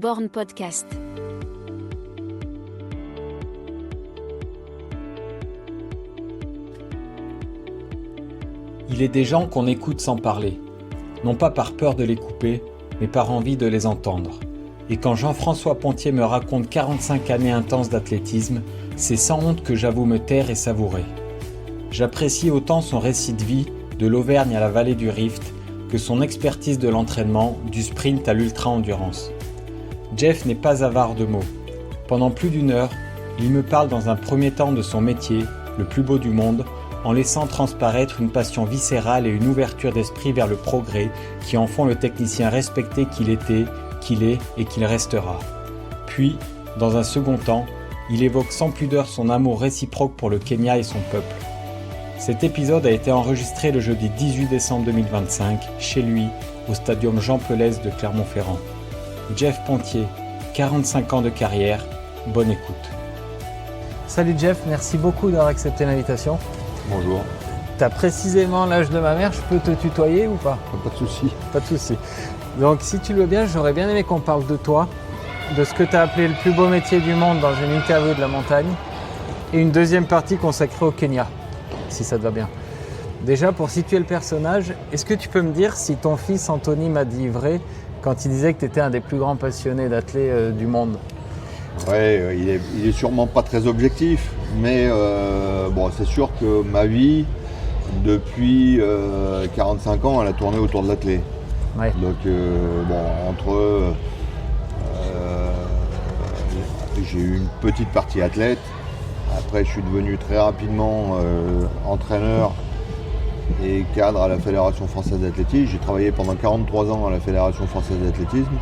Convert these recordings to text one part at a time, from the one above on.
Born Podcast. Il est des gens qu'on écoute sans parler, non pas par peur de les couper, mais par envie de les entendre. Et quand Jean-François Pontier me raconte 45 années intenses d'athlétisme, c'est sans honte que j'avoue me taire et savourer. J'apprécie autant son récit de vie, de l'Auvergne à la vallée du Rift, que son expertise de l'entraînement, du sprint à l'ultra-endurance. Jeff n'est pas avare de mots. Pendant plus d'une heure, il me parle dans un premier temps de son métier, le plus beau du monde, en laissant transparaître une passion viscérale et une ouverture d'esprit vers le progrès qui en font le technicien respecté qu'il était, qu'il est et qu'il restera. Puis, dans un second temps, il évoque sans pudeur son amour réciproque pour le Kenya et son peuple. Cet épisode a été enregistré le jeudi 18 décembre 2025, chez lui, au stadium Jean Pelès de Clermont-Ferrand. Jeff Pontier, 45 ans de carrière, bonne écoute. Salut Jeff, merci beaucoup d'avoir accepté l'invitation. Bonjour. Tu as précisément l'âge de ma mère, je peux te tutoyer ou pas ? Pas de souci. Pas de souci. Donc si tu le veux bien, j'aurais bien aimé qu'on parle de toi, de ce que tu as appelé le plus beau métier du monde dans une interview de la montagne, et une deuxième partie consacrée au Kenya, si ça te va bien. Déjà, pour situer le personnage, est-ce que tu peux me dire si ton fils Anthony m'a dit vrai quand il disait que tu étais un des plus grands passionnés d'athlètes du monde ? Ouais, il est sûrement pas très objectif, mais bon, c'est sûr que ma vie, depuis 45 ans, elle a tourné autour de l'athlète. Ouais. Donc, bon, j'ai eu une petite partie athlète. Après, je suis devenu très rapidement entraîneur et cadre à la Fédération Française d'Athlétisme. J'ai travaillé pendant 43 ans à la Fédération Française d'Athlétisme.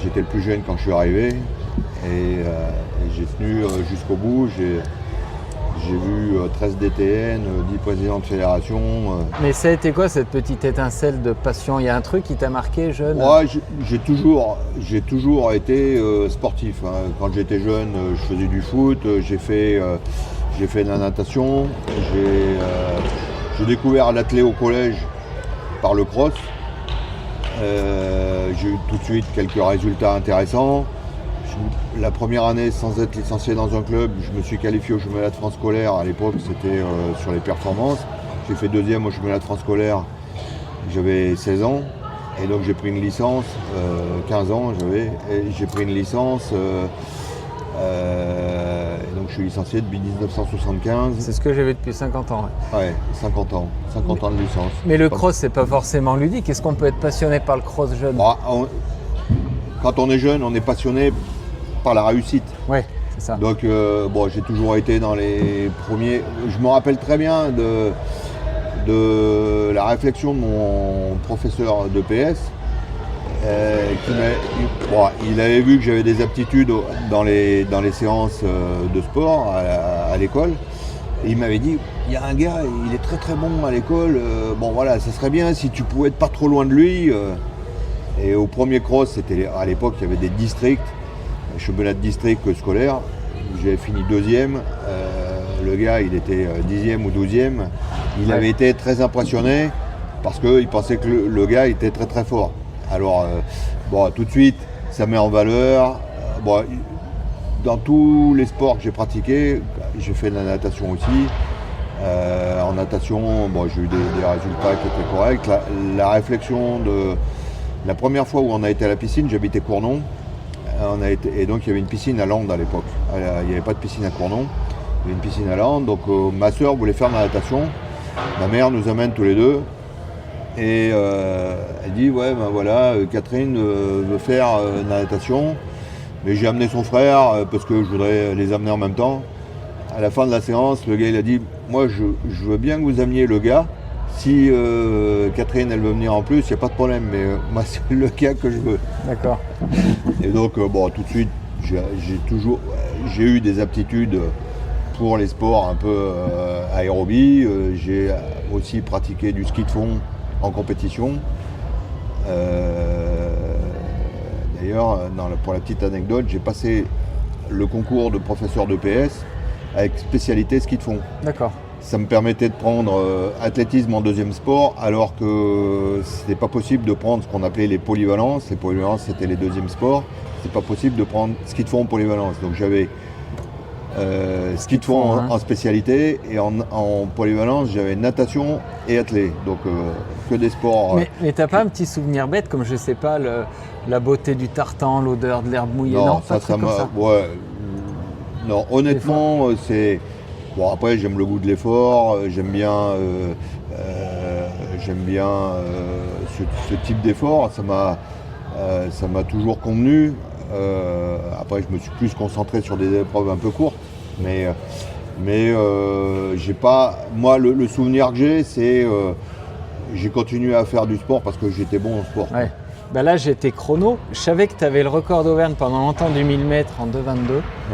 J'étais le plus jeune quand je suis arrivé et j'ai tenu jusqu'au bout. J'ai vu 13 DTN, 10 présidents de fédération. Mais ça a été quoi cette petite étincelle de passion ? Il y a un truc qui t'a marqué jeune ? Ouais, j'ai toujours été sportif. Hein. Quand j'étais jeune, je faisais du foot, j'ai fait de la natation, j'ai découvert l'athlète au collège par le cross. J'ai eu tout de suite quelques résultats intéressants. La première année, sans être licencié dans un club, je me suis qualifié au championnat de France scolaire. À l'époque, c'était sur les performances. J'ai fait deuxième au championnat de France scolaire. J'avais 16 ans. Et donc j'ai pris une licence, 15 ans j'avais. Et j'ai pris une licence. Et donc je suis licencié depuis 1975. C'est ce que j'ai vu depuis 50 ans. Ouais, 50 ans. 50 ans de licence. Mais le cross, c'est pas forcément ludique. Est-ce qu'on peut être passionné par le cross jeune ? Bon, quand on est jeune, on est passionné par la réussite. Ouais, c'est ça. Donc bon, j'ai toujours été dans les premiers. Je me rappelle très bien de la réflexion de mon professeur de PS. Il avait vu que j'avais des aptitudes dans les séances de sport à l'école. Et il m'avait dit, il y a un gars, il est très très bon à l'école. Bon voilà, ça serait bien si tu pouvais être pas trop loin de lui. Et au premier cross, à l'époque, il y avait des districts, championnat de district scolaire. J'avais fini deuxième. Le gars, il était 10e ou 12e. Il avait été très impressionné parce qu'il pensait que le gars était très très fort. Alors, bon, tout de suite, ça met en valeur. Bon, dans tous les sports que j'ai pratiqués, j'ai fait de la natation aussi. En natation, bon, j'ai eu des résultats qui étaient corrects. La réflexion de la première fois où on a été à la piscine, j'habitais Cournon. Et donc il y avait une piscine à Landes à l'époque. Il n'y avait pas de piscine à Cournon. Il y avait une piscine à Landes. Donc ma soeur voulait faire de la natation. Ma mère nous amène tous les deux. Et elle dit, ouais, ben voilà, Catherine veut faire de la natation. Mais j'ai amené son frère parce que je voudrais les amener en même temps. À la fin de la séance, le gars il a dit, moi je veux bien que vous ameniez le gars. Si Catherine elle veut venir en plus, il n'y a pas de problème, mais moi c'est le gars que je veux. D'accord. Et donc bon, tout de suite, j'ai eu des aptitudes pour les sports un peu aérobie. J'ai aussi pratiqué du ski de fond en compétition. D'ailleurs, pour la petite anecdote, j'ai passé le concours de professeur de PS avec spécialité ski de fond. D'accord. ça me permettait de prendre athlétisme en deuxième sport, alors que c'était pas possible de prendre ce qu'on appelait les polyvalences. Les polyvalences, c'était les deuxièmes sports. C'était pas possible de prendre ski de fond en polyvalence. Donc j'avais ski de fond en spécialité, et en polyvalence, j'avais natation et athlé. Donc que des sports. Mais t'as pas un petit souvenir bête, comme je sais pas, la beauté du tartan, l'odeur de l'herbe mouillée? Non, ça m'a. Ouais, non, honnêtement, c'est. Bon, après, j'aime le goût de l'effort, j'aime bien ce type d'effort, ça m'a toujours convenu. Après, je me suis plus concentré sur des épreuves un peu courtes, mais j'ai pas. Moi, le souvenir que j'ai, c'est j'ai continué à faire du sport parce que j'étais bon en sport. Ouais. Bah là, j'étais chrono. Je savais que tu avais le record d'Auvergne pendant longtemps du 1000 mètres en 2,22.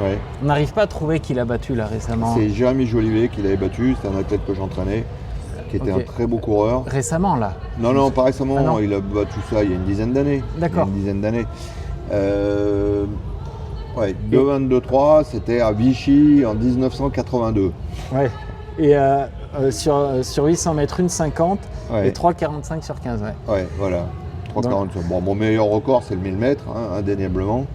Ouais. On n'arrive pas à trouver qui l'a battu là récemment. C'est Jérémy Jolivet qui l'avait battu. C'est un athlète que j'entraînais, qui était un très beau coureur. Récemment là? Non, pas récemment. Ah, non. Il a battu ça il y a une dizaine d'années. D'accord. 2,22,3, c'était à Vichy en 1982. Ouais. Et sur 800 mètres, 1,50 et 3,45 sur 15. Ouais, voilà. 3,40. Bon, mon meilleur record, c'est le 1000 mètres, indéniablement.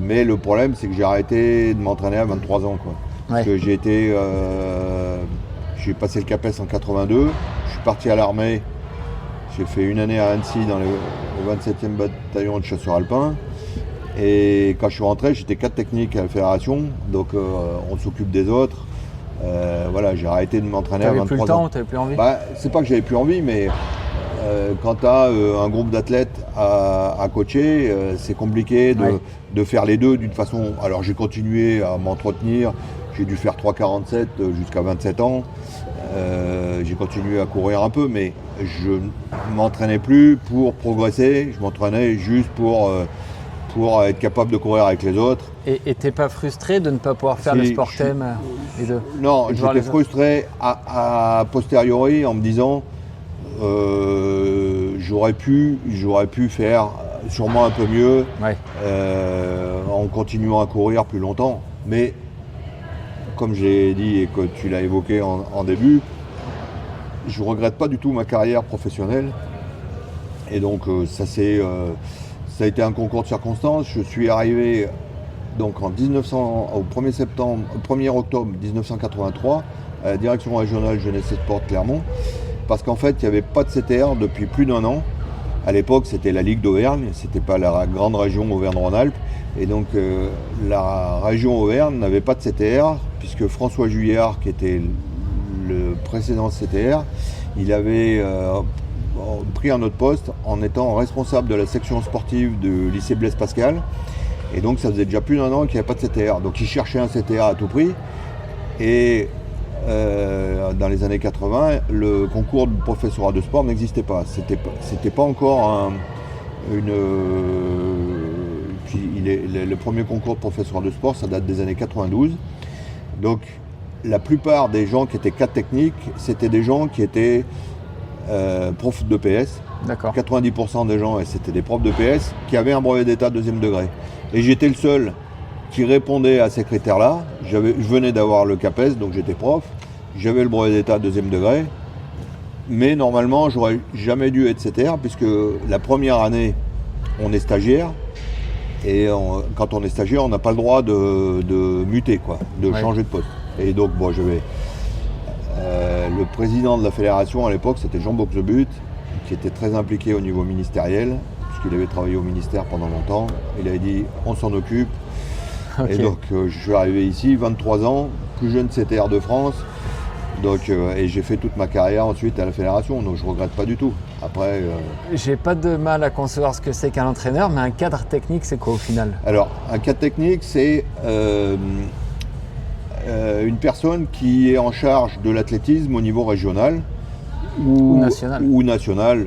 Mais le problème, c'est que j'ai arrêté de m'entraîner à 23 ans. Quoi. Parce que j'ai passé le CAPES en 82, je suis parti à l'armée, j'ai fait une année à Annecy au 27e bataillon de chasseurs alpins. Et quand je suis rentré, j'étais cadre technique à la fédération, donc on s'occupe des autres. Voilà, j'ai arrêté de m'entraîner à 23 ans. T'avais plus le temps, t'avais plus envie? C'est pas que j'avais plus envie, mais quand tu as un groupe d'athlètes à coacher, c'est compliqué de faire les deux d'une façon. Alors j'ai continué à m'entretenir, j'ai dû faire 3,47 jusqu'à 27 ans. J'ai continué à courir un peu, mais je ne m'entraînais plus pour progresser, je m'entraînais juste pour être capable de courir avec les autres. Et t'es pas frustré de ne pas pouvoir faire le sport thème Non, j'étais frustré a posteriori en me disant j'aurais pu faire sûrement un peu mieux en continuant à courir plus longtemps. Mais comme j'ai dit et que tu l'as évoqué en début, je ne regrette pas du tout ma carrière professionnelle. Et donc ça a été un concours de circonstances. Je suis arrivé donc au 1er octobre 1983 à la direction régionale jeunesse et sport de Clermont, parce qu'en fait il n'y avait pas de CTR depuis plus d'1 an. À l'époque c'était la Ligue d'Auvergne, c'était pas la grande région Auvergne-Rhône-Alpes, et donc la région Auvergne n'avait pas de CTR, puisque François Juillard, qui était le précédent CTR, il avait pris un autre poste en étant responsable de la section sportive du lycée Blaise Pascal, et donc ça faisait déjà plus d'1 an qu'il n'y avait pas de CTR, donc il cherchait un CTR à tout prix. Et dans les années 80, le concours de professorat de sport n'existait pas. C'était pas encore le premier concours de professorat de sport, ça date des années 92. Donc la plupart des gens qui étaient cadres techniques, c'était des gens qui étaient profs de PS. D'accord. 90% des gens, c'était des profs de PS qui avaient un brevet d'état deuxième degré. Et j'étais le seul qui répondait à ces critères-là. Je venais d'avoir le CAPES, donc j'étais prof. J'avais le brevet d'état deuxième degré. Mais normalement, j'aurais jamais dû être CTR, puisque la première année, on est stagiaire. Et quand on est stagiaire, on n'a pas le droit de muter, changer de poste. Et donc, le président de la fédération à l'époque, c'était Jean Boxebut, qui était très impliqué au niveau ministériel, puisqu'il avait travaillé au ministère pendant longtemps. Il avait dit, on s'en occupe. Okay. Et donc, je suis arrivé ici, 23 ans, plus jeune CTR de France. Donc, et j'ai fait toute ma carrière ensuite à la fédération, donc je ne regrette pas du tout. Après, j'ai pas de mal à concevoir ce que c'est qu'un entraîneur, mais un cadre technique, c'est quoi au final? Alors, un cadre technique, c'est une personne qui est en charge de l'athlétisme au niveau régional ou national.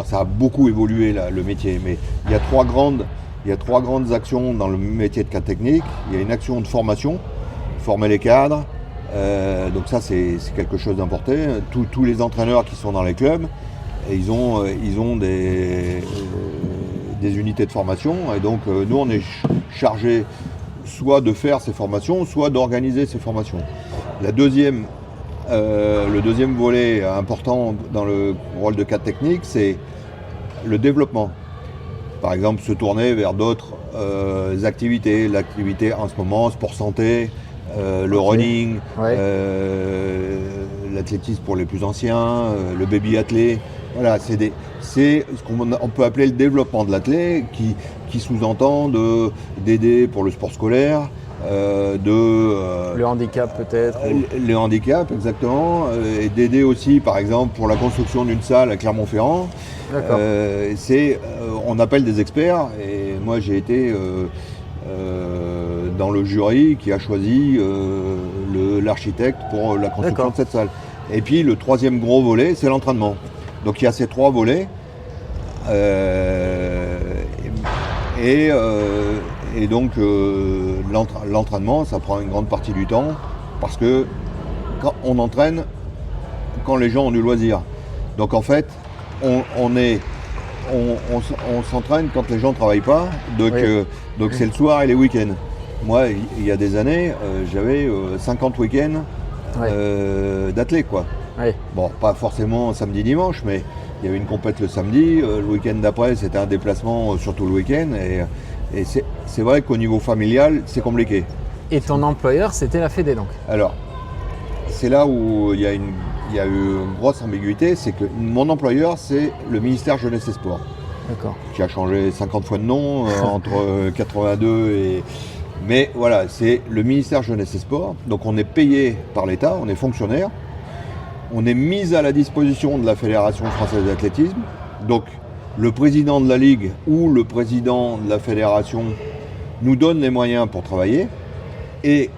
Ça a beaucoup évolué là, le métier, mais il y a trois grandes actions dans le métier de cadre technique. Il y a une action de formation, former les cadres. Donc ça c'est quelque chose d'important. Tous les entraîneurs qui sont dans les clubs, ils ont des unités de formation, et donc nous on est chargé soit de faire ces formations, soit d'organiser ces formations. Le deuxième volet important dans le rôle de cadre technique, c'est le développement. Par exemple, se tourner vers d'autres activités. L'activité en ce moment, sport santé, le running, l'athlétisme pour les plus anciens, le baby athlé. Voilà, c'est ce qu'on peut appeler le développement de l'athlète qui sous-entend d'aider pour le sport scolaire, le handicap peut-être. Le handicap, exactement, et d'aider aussi, par exemple, pour la construction d'une salle à Clermont-Ferrand. D'accord. On appelle des experts, et moi j'ai été dans le jury qui a choisi l'architecte pour la construction de cette salle. Et puis le troisième gros volet, c'est l'entraînement. Donc il y a ces trois volets. Et donc l'entraînement, ça prend une grande partie du temps parce que quand on entraîne quand les gens ont du loisir. Donc en fait, on s'entraîne quand les gens ne travaillent pas. Donc c'est le soir et les week-ends. Moi, il y a des années, j'avais 50 week-ends d'athlètes, quoi. Oui. Bon, pas forcément samedi-dimanche, mais il y avait une compète le samedi. Le week-end d'après, c'était un déplacement surtout le week-end. Et c'est vrai qu'au niveau familial, c'est compliqué. Et ton employeur, c'était la Fédé donc? Alors, c'est là où il y a eu une grosse ambiguïté, c'est que mon employeur, c'est le ministère Jeunesse et Sport. D'accord. Qui a changé 50 fois de nom entre 82 et... Mais voilà, c'est le ministère Jeunesse et Sport. Donc on est payé par l'État, on est fonctionnaire. On est mis à la disposition de la Fédération française d'athlétisme. Donc le président de la Ligue ou le président de la Fédération nous donne les moyens pour travailler. Et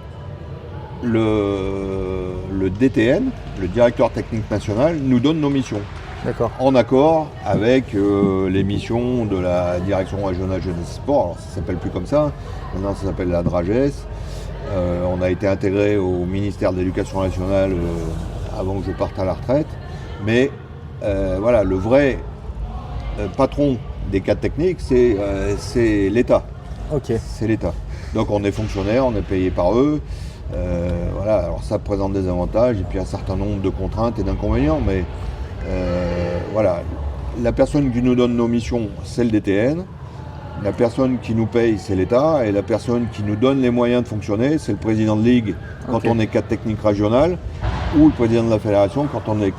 le DTN, le directeur technique national, nous donne nos missions. D'accord. En accord avec les missions de la direction régionale jeunesse et sport. Alors ça ne s'appelle plus comme ça, maintenant ça s'appelle la DRAGES. On a été intégré au ministère de l'Éducation nationale avant que je parte à la retraite. Mais voilà, le vrai patron des cadres techniques, c'est l'État. Ok. C'est l'État. Donc on est fonctionnaire, on est payé par eux. Voilà, alors ça présente des avantages et puis un certain nombre de contraintes et d'inconvénients, mais voilà, la personne qui nous donne nos missions, c'est le DTN, la personne qui nous paye, c'est l'État, et la personne qui nous donne les moyens de fonctionner, c'est le président de ligue quand on est cadre technique régional, ou le président de la fédération quand on est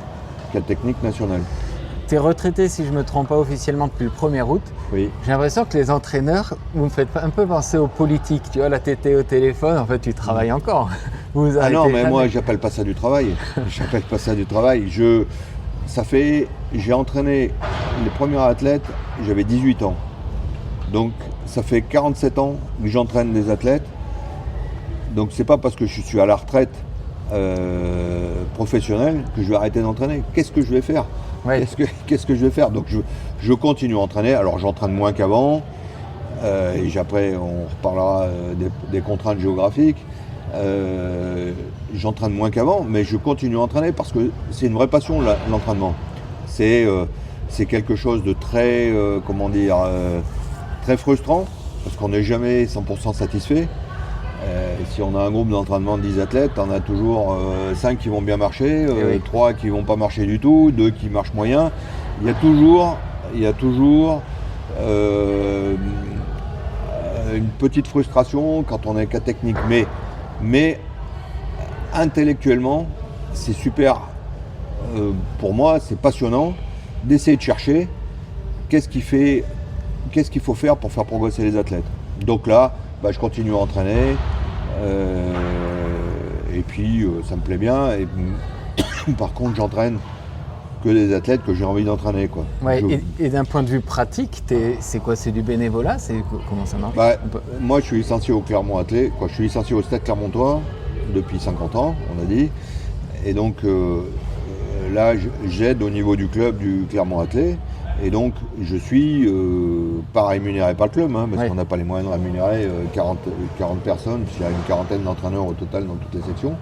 cadre technique national. Tu es retraité, si je ne me trompe pas, officiellement depuis le 1er août. Oui. J'ai l'impression que les entraîneurs, vous me faites un peu penser aux politiques. Tu vois, là, tu étais au téléphone, en fait, tu travailles encore. Ah non, mais moi, j'appelle pas ça du travail. J'appelle pas ça du travail. J'ai entraîné les premiers athlètes, j'avais 18 ans. Donc, ça fait 47 ans que j'entraîne des athlètes. Donc, c'est pas parce que je suis à la retraite professionnelle que je vais arrêter d'entraîner. Qu'est-ce que je vais faire ? Ouais. Qu'est-ce que je vais faire ? Donc je continue à entraîner. Alors j'entraîne moins qu'avant. Et après on reparlera des contraintes géographiques. J'entraîne moins qu'avant, mais je continue à entraîner parce que c'est une vraie passion l'entraînement. C'est quelque chose de très, très frustrant parce qu'on n'est jamais 100% satisfait. Si on a un groupe d'entraînement de 10 athlètes, on a toujours 5 qui vont bien marcher, 3 qui ne vont pas marcher du tout, 2 qui marchent moyen. Il y a toujours une petite frustration quand on est cas technique. Mais intellectuellement, c'est super. Pour moi, c'est passionnant d'essayer de chercher qu'est-ce qu'il faut faire pour faire progresser les athlètes. Donc là, je continue à entraîner et puis ça me plaît bien. Et, par contre, j'entraîne que des athlètes que j'ai envie d'entraîner, quoi. Ouais, et d'un point de vue pratique, c'est quoi ? C'est du bénévolat ? Comment ça marche ? Moi, je suis licencié au Clermont Athlé. Je suis licencié au Stade Clermontois depuis 50 ans, on a dit. Et donc là, j'aide au niveau du club du Clermont Athlé. Et donc, je suis pas rémunéré par le club, parce qu'on n'a pas les moyens de rémunérer 40 personnes, puisqu'il y a une quarantaine d'entraîneurs au total dans toutes les sections.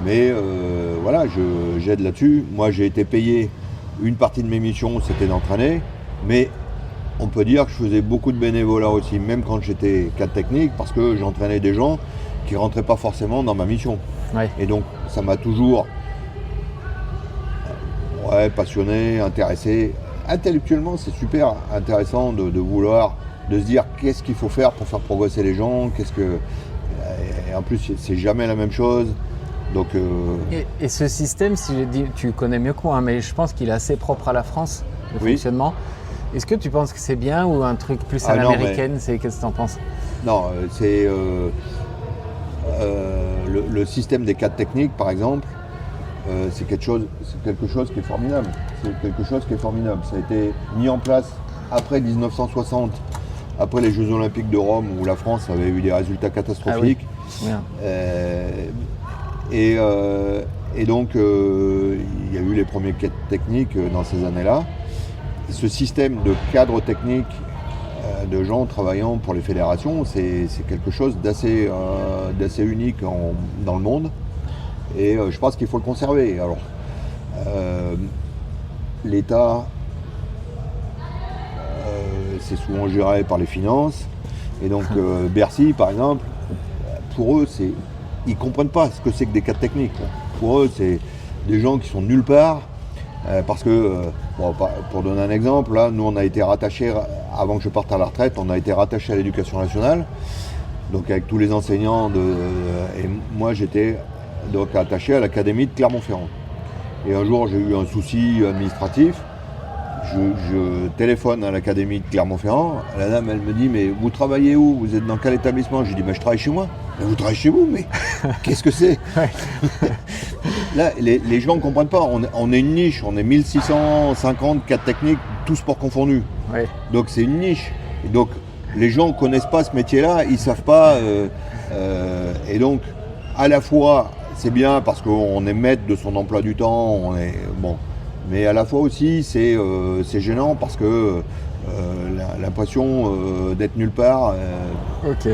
Mais voilà, j'aide là-dessus. Moi, j'ai été payé, une partie de mes missions, c'était d'entraîner. Mais on peut dire que je faisais beaucoup de bénévolat aussi, même quand j'étais cadre technique, parce que j'entraînais des gens qui ne rentraient pas forcément dans ma mission. Ouais. Et donc ça m'a toujours passionné, intéressé. Intellectuellement, c'est super intéressant de vouloir, de se dire qu'est-ce qu'il faut faire pour faire progresser les gens, et en plus c'est jamais la même chose. Donc, Et ce système, si je dis, tu connais mieux que moi, mais je pense qu'il est assez propre à la France, le fonctionnement. Est-ce que tu penses que c'est bien ou un truc plus à l'américaine? Qu'est-ce que tu en penses? Non, c'est le système des cadres techniques, par exemple, c'est quelque chose qui est formidable. C'est quelque chose qui est formidable. Ça a été mis en place après 1960, après les Jeux Olympiques de Rome, où la France avait eu des résultats catastrophiques. Ah oui. Et donc, il y a eu les premiers cadres techniques dans ces années-là. Et ce système de cadres techniques, de gens travaillant pour les fédérations, c'est quelque chose d'assez unique dans le monde. Et je pense qu'il faut le conserver. Alors, l'État, c'est souvent géré par les finances. Et donc, Bercy, par exemple, pour eux, ils ne comprennent pas ce que c'est que des cadres techniques. Pour eux, c'est des gens qui sont nulle part. Parce que, pour donner un exemple, là, nous, on a été rattachés, avant que je parte à la retraite, on a été rattachés à l'Éducation nationale. Donc, avec tous les enseignants. Et moi, j'étais donc attaché à l'Académie de Clermont-Ferrand. Et un jour, j'ai eu un souci administratif. Je téléphone à l'Académie de Clermont-Ferrand. La dame, elle me dit, mais vous travaillez où? Vous êtes dans quel établissement? Je lui dis, mais je travaille chez moi. Mais vous travaillez chez vous? Mais qu'est-ce que c'est? Là, les gens ne comprennent pas. On est une niche. On est 1650 cadres techniques, tous sports confondus. Ouais. Donc c'est une niche. Et donc les gens ne connaissent pas ce métier-là. Ils ne savent pas. Et donc, à la fois, c'est bien parce qu'on est maître de son emploi du temps. Mais à la fois aussi, c'est gênant parce que l'impression d'être nulle part. Ok.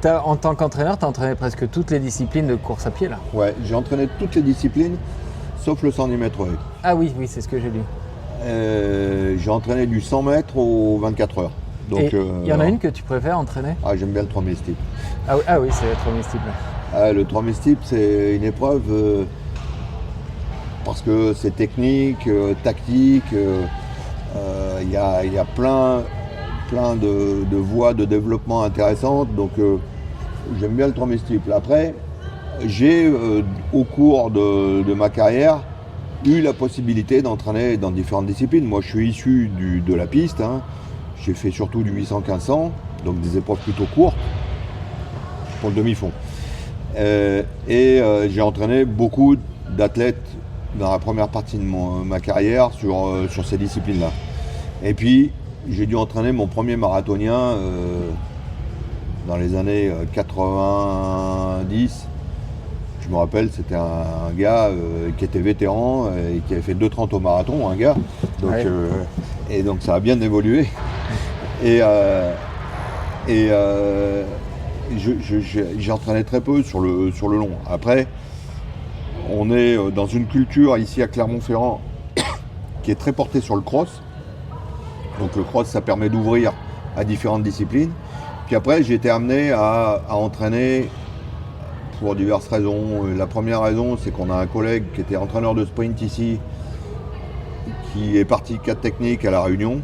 En tant qu'entraîneur, tu as entraîné presque toutes les disciplines de course à pied là? Ouais, j'ai entraîné toutes les disciplines, sauf le 110 mètres. Ah oui, c'est ce que j'ai lu. J'ai entraîné du 100 mètres aux 24 heures. Donc, il y en a une que tu préfères entraîner? Ah, j'aime bien le 3000 steeple. Ah oui, c'est le 3000 steeple. Le 3000 steeple, c'est une épreuve parce que c'est technique, tactique. Il y a plein de voies de développement intéressantes. Donc, j'aime bien le 3000 steeple. Après, j'ai, au cours de ma carrière, eu la possibilité d'entraîner dans différentes disciplines. Moi, je suis issu de la piste. J'ai fait surtout du 800-1500, donc des épreuves plutôt courtes pour le demi-fond. J'ai entraîné beaucoup d'athlètes dans la première partie de ma carrière sur ces disciplines-là. Et puis, j'ai dû entraîner mon premier marathonien dans les années 90. Je me rappelle, c'était un gars qui était vétéran et qui avait fait 2,30 au marathon, un gars. Donc, ouais. Et donc ça a bien évolué. J'ai entraîné très peu sur le long. Après, on est dans une culture ici à Clermont-Ferrand qui est très portée sur le cross. Donc le cross, ça permet d'ouvrir à différentes disciplines. Puis après, j'ai été amené à entraîner pour diverses raisons. La première raison, c'est qu'on a un collègue qui était entraîneur de sprint ici, qui est parti cadre technique à La Réunion.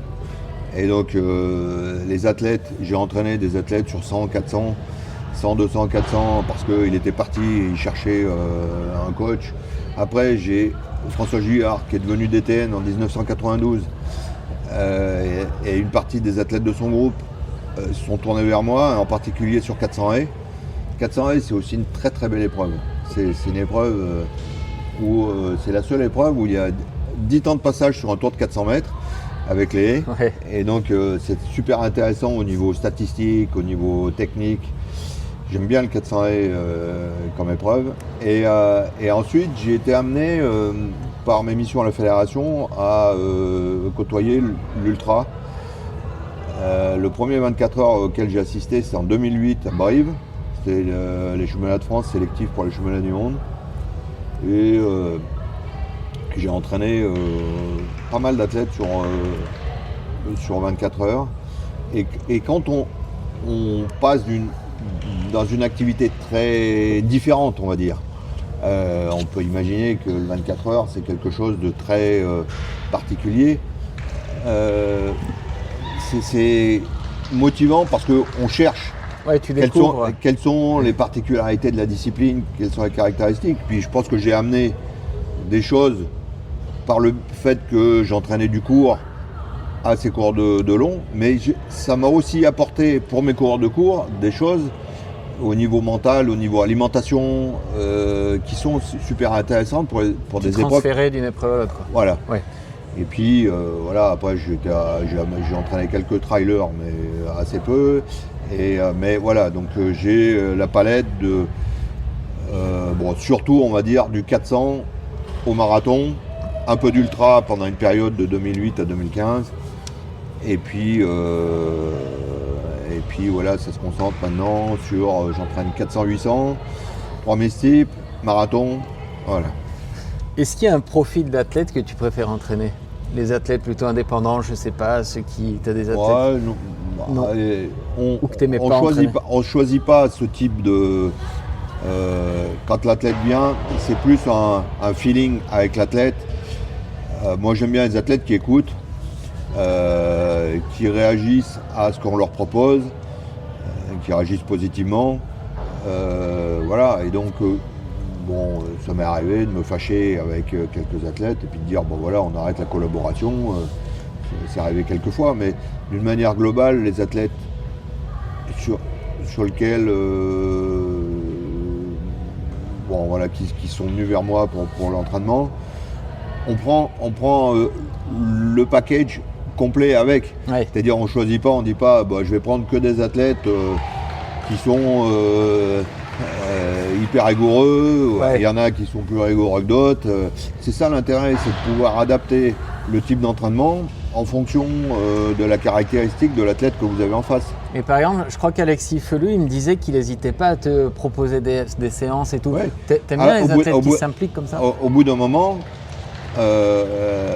Et donc les athlètes, j'ai entraîné des athlètes sur 100, 400, 100, 200, 400, parce qu'il était parti et il cherchait un coach. Après, j'ai François Juillard, qui est devenu DTN en 1992. Et une partie des athlètes de son groupe se sont tournés vers moi, en particulier sur 400 haies. 400 haies, c'est aussi une très très belle épreuve. C'est une épreuve où c'est la seule épreuve où il y a 10 temps de passage sur un tour de 400 mètres avec les haies. Ouais. Et donc c'est super intéressant au niveau statistique, au niveau technique. J'aime bien le 400 haies comme épreuve. Et ensuite, j'ai été amené par mes missions à la fédération à côtoyer l'ultra. Le premier 24 heures auquel j'ai assisté, c'était en 2008 à Brive. C'était les championnats de France sélectifs pour les championnats du monde. Et j'ai entraîné pas mal d'athlètes sur 24 heures. Et quand on passe dans une activité très différente, on va dire, On peut imaginer que le 24 heures, c'est quelque chose de très particulier. C'est motivant parce qu'on cherche quelles sont les particularités de la discipline, quelles sont les caractéristiques. Puis je pense que j'ai amené des choses par le fait que j'entraînais du court à ces cours de long, mais ça m'a aussi apporté pour mes cours de cours des choses au niveau mental, au niveau alimentation, qui sont super intéressantes pour des épreuves. Transférées d'une épreuve à l'autre. Voilà. Ouais. Et puis voilà, après j'ai entraîné quelques trailers, mais assez peu. Mais voilà, donc j'ai la palette de surtout on va dire du 400 au marathon, un peu d'ultra pendant une période de 2008 à 2015. Et puis voilà, ça se concentre maintenant sur j'entraîne 400-800, 3000 steeps, marathon, voilà. Est-ce qu'il y a un profil d'athlète que tu préfères entraîner? Les athlètes plutôt indépendants, je sais pas, ceux qui... T'as des athlètes... Ouais, non. Ou que t'aimais pas on choisit pas ce type de... quand l'athlète vient, c'est plus un feeling avec l'athlète. Moi j'aime bien les athlètes qui écoutent, qui réagissent à ce qu'on leur propose, qui réagissent positivement. Voilà, et donc ça m'est arrivé de me fâcher avec quelques athlètes et puis de dire bon voilà, on arrête la collaboration. C'est arrivé quelques fois, mais d'une manière globale, les athlètes sur lesquels qui sont venus vers moi pour l'entraînement, on prend le package complet avec. Ouais. C'est-à-dire on choisit pas, on dit pas je vais prendre que des athlètes qui sont hyper rigoureux, ouais. Il y en a qui sont plus rigoureux que d'autres. C'est ça l'intérêt, c'est de pouvoir adapter le type d'entraînement en fonction de la caractéristique de l'athlète que vous avez en face. Et par exemple, je crois qu'Alexis Felu, il me disait qu'il n'hésitait pas à te proposer des séances et tout. Ouais. T'aimes bien les athlètes qui s'impliquent comme ça? Au bout d'un moment, ce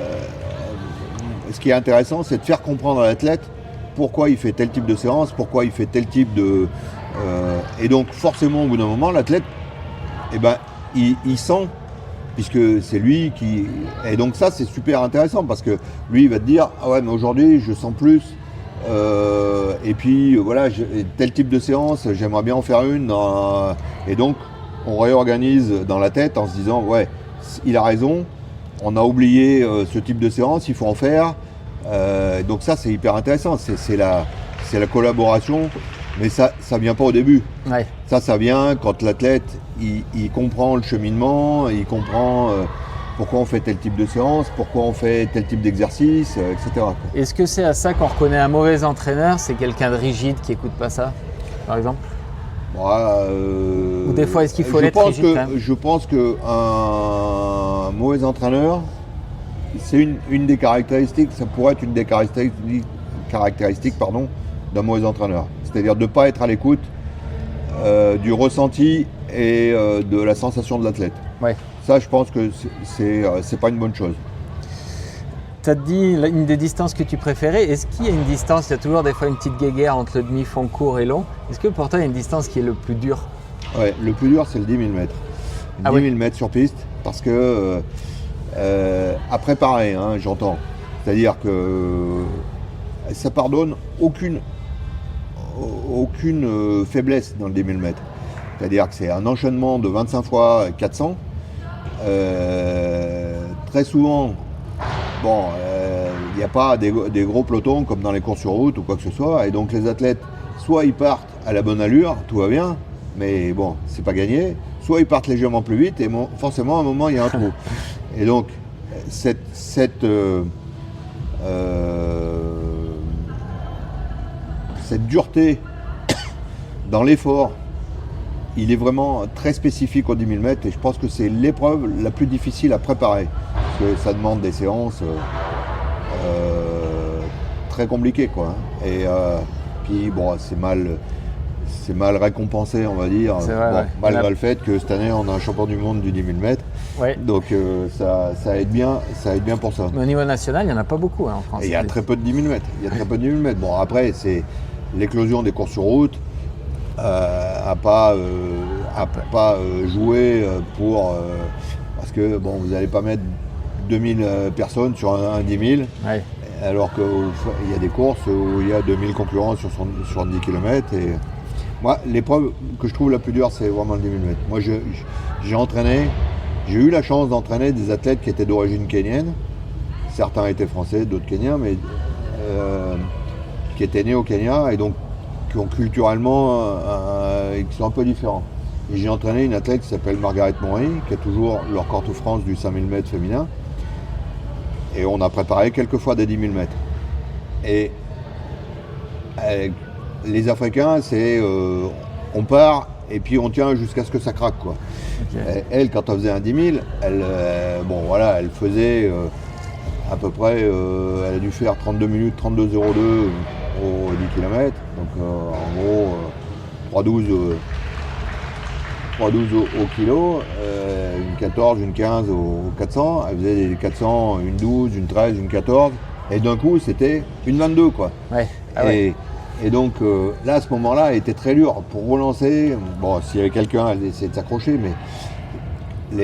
qui est intéressant, c'est de faire comprendre à l'athlète pourquoi il fait tel type de séance, pourquoi il fait tel type de... et donc forcément, au bout d'un moment, l'athlète, il sent, puisque c'est lui qui... Et donc ça, c'est super intéressant, parce que lui, il va te dire « Ah ouais, mais aujourd'hui, je sens plus. Et puis, voilà, tel type de séance, j'aimerais bien en faire une. » Et donc, on réorganise dans la tête en se disant « Ouais, il a raison. On a oublié ce type de séance, il faut en faire. » Donc ça, c'est hyper intéressant. C'est la collaboration. Mais ça vient pas au début. Ouais. Ça vient quand l'athlète, il comprend le cheminement, il comprend pourquoi on fait tel type de séance, pourquoi on fait tel type d'exercice, etc. Est-ce que c'est à ça qu'on reconnaît un mauvais entraîneur? C'est quelqu'un de rigide qui écoute pas ça, par exemple? Ou des fois, est-ce qu'il faut être rigide quand même? Je pense qu'un mauvais entraîneur, c'est une des caractéristiques, ça pourrait être une des caractéristiques d'un mauvais entraîneur. C'est-à-dire de ne pas être à l'écoute du ressenti et de la sensation de l'athlète. Ouais. Ça, je pense que c'est pas une bonne chose. Tu as dit une des distances que tu préférais. Est-ce qu'il y a une distance, il y a toujours des fois une petite guéguerre entre le demi-fond court et long. Est-ce que pour toi, il y a une distance qui est le plus dur? Ouais, le plus dur, c'est le 10 000 mètres. 10 000 mètres sur piste, parce que à préparer, j'entends. C'est-à-dire que ça pardonne aucune faiblesse dans le 10 000 mètres. C'est-à-dire que c'est un enchaînement de 25 fois 400. Très souvent, il n'y a pas des gros pelotons comme dans les courses sur route ou quoi que ce soit. Et donc les athlètes, soit ils partent à la bonne allure, tout va bien, mais bon, c'est pas gagné. Soit ils partent légèrement plus vite et forcément à un moment il y a un trou. Et donc cette dureté dans l'effort, il est vraiment très spécifique au 10 000 mètres et je pense que c'est l'épreuve la plus difficile à préparer. Parce que ça demande des séances très compliquées, quoi. Et puis c'est mal récompensé, on va dire. Vrai, malgré le fait que cette année on a un champion du monde du 10 000 mètres. Ouais. Donc ça aide bien pour ça. Mais au niveau national, il n'y en a pas beaucoup en France. Et il y a très peu de 10 000 mètres. Bon, après, c'est l'éclosion des courses sur route a pas à pas jouer pour... parce que bon, vous n'allez pas mettre 2000 personnes sur un 10 000, ouais. Alors qu'il y a des courses où il y a 2000 concurrents sur 10 km. Et moi, l'épreuve que je trouve la plus dure, c'est vraiment le 10 000 mètres. Moi, j'ai eu la chance d'entraîner des athlètes qui étaient d'origine kenyenne. Certains étaient français, d'autres kenyans, mais qui étaient nés au Kenya et donc qui ont culturellement, qui sont un peu différents. Et j'ai entraîné une athlète qui s'appelle Margaret Monry, qui a toujours le record de France du 5000 mètres féminin. Et on a préparé quelques fois des 10 000 mètres. Et les Africains, c'est on part et puis on tient jusqu'à ce que ça craque, quoi. Okay. Elle, quand elle faisait un 10 000, elle faisait à peu près, elle a dû faire 32 minutes, 32,02 au 10 km. Donc en gros, 3,12 au kilo, une 14, une 15 au 400. Elle faisait des 400, une 12, une 13, une 14. Et d'un coup, c'était une 22, quoi. Ouais. Ah ouais. Et donc là, à ce moment-là, elle était très dure pour relancer. Bon, s'il y avait quelqu'un, elle essayait de s'accrocher, mais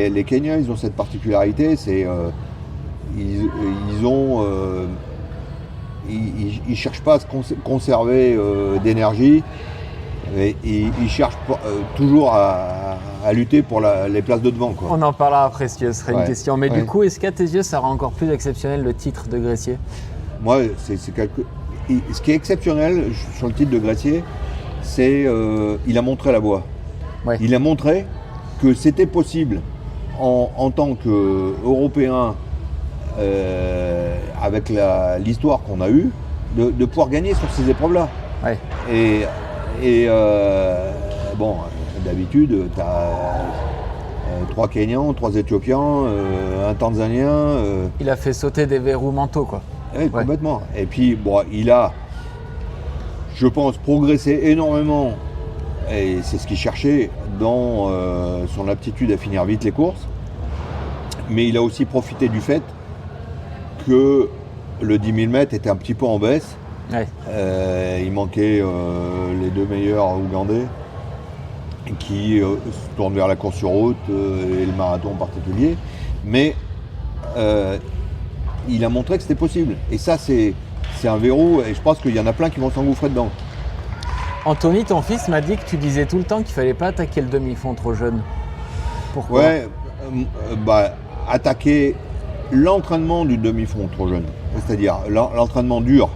les Kenyans, ils ont cette particularité, c'est ils cherchent pas à se conserver d'énergie. Et ils cherchent toujours à lutter pour les places de devant, quoi. On en parlera après, ce serait une question. Mais du coup, est-ce qu'à tes yeux, ça rend encore plus exceptionnel le titre de Gressier ? Moi, ce qui est exceptionnel sur le titre de Gressier, c'est il a montré la voie. Ouais. Il a montré que c'était possible en tant qu'Européen, avec l'histoire qu'on a eue, de pouvoir gagner sur ces épreuves-là. Ouais. Et bon, d'habitude, tu as 3 Kenyans, 3 Éthiopiens, un Tanzanien. Il a fait sauter des verrous mentaux, quoi. Oui, complètement. Et puis, bon, il a, je pense, progressé énormément, et c'est ce qu'il cherchait dans son aptitude à finir vite les courses. Mais il a aussi profité du fait que le 10 000 mètres était un petit peu en baisse. Ouais. Il manquait les 2 meilleurs Ougandais qui se tournent vers la course sur route et le marathon en particulier. Mais il a montré que c'était possible. Et ça, c'est un verrou et je pense qu'il y en a plein qui vont s'engouffrer dedans. Anthony, ton fils, m'a dit que tu disais tout le temps qu'il ne fallait pas attaquer le demi-fond trop jeune. Pourquoi ? Ouais, attaquer l'entraînement du demi-fond trop jeune. C'est-à-dire l'entraînement dur.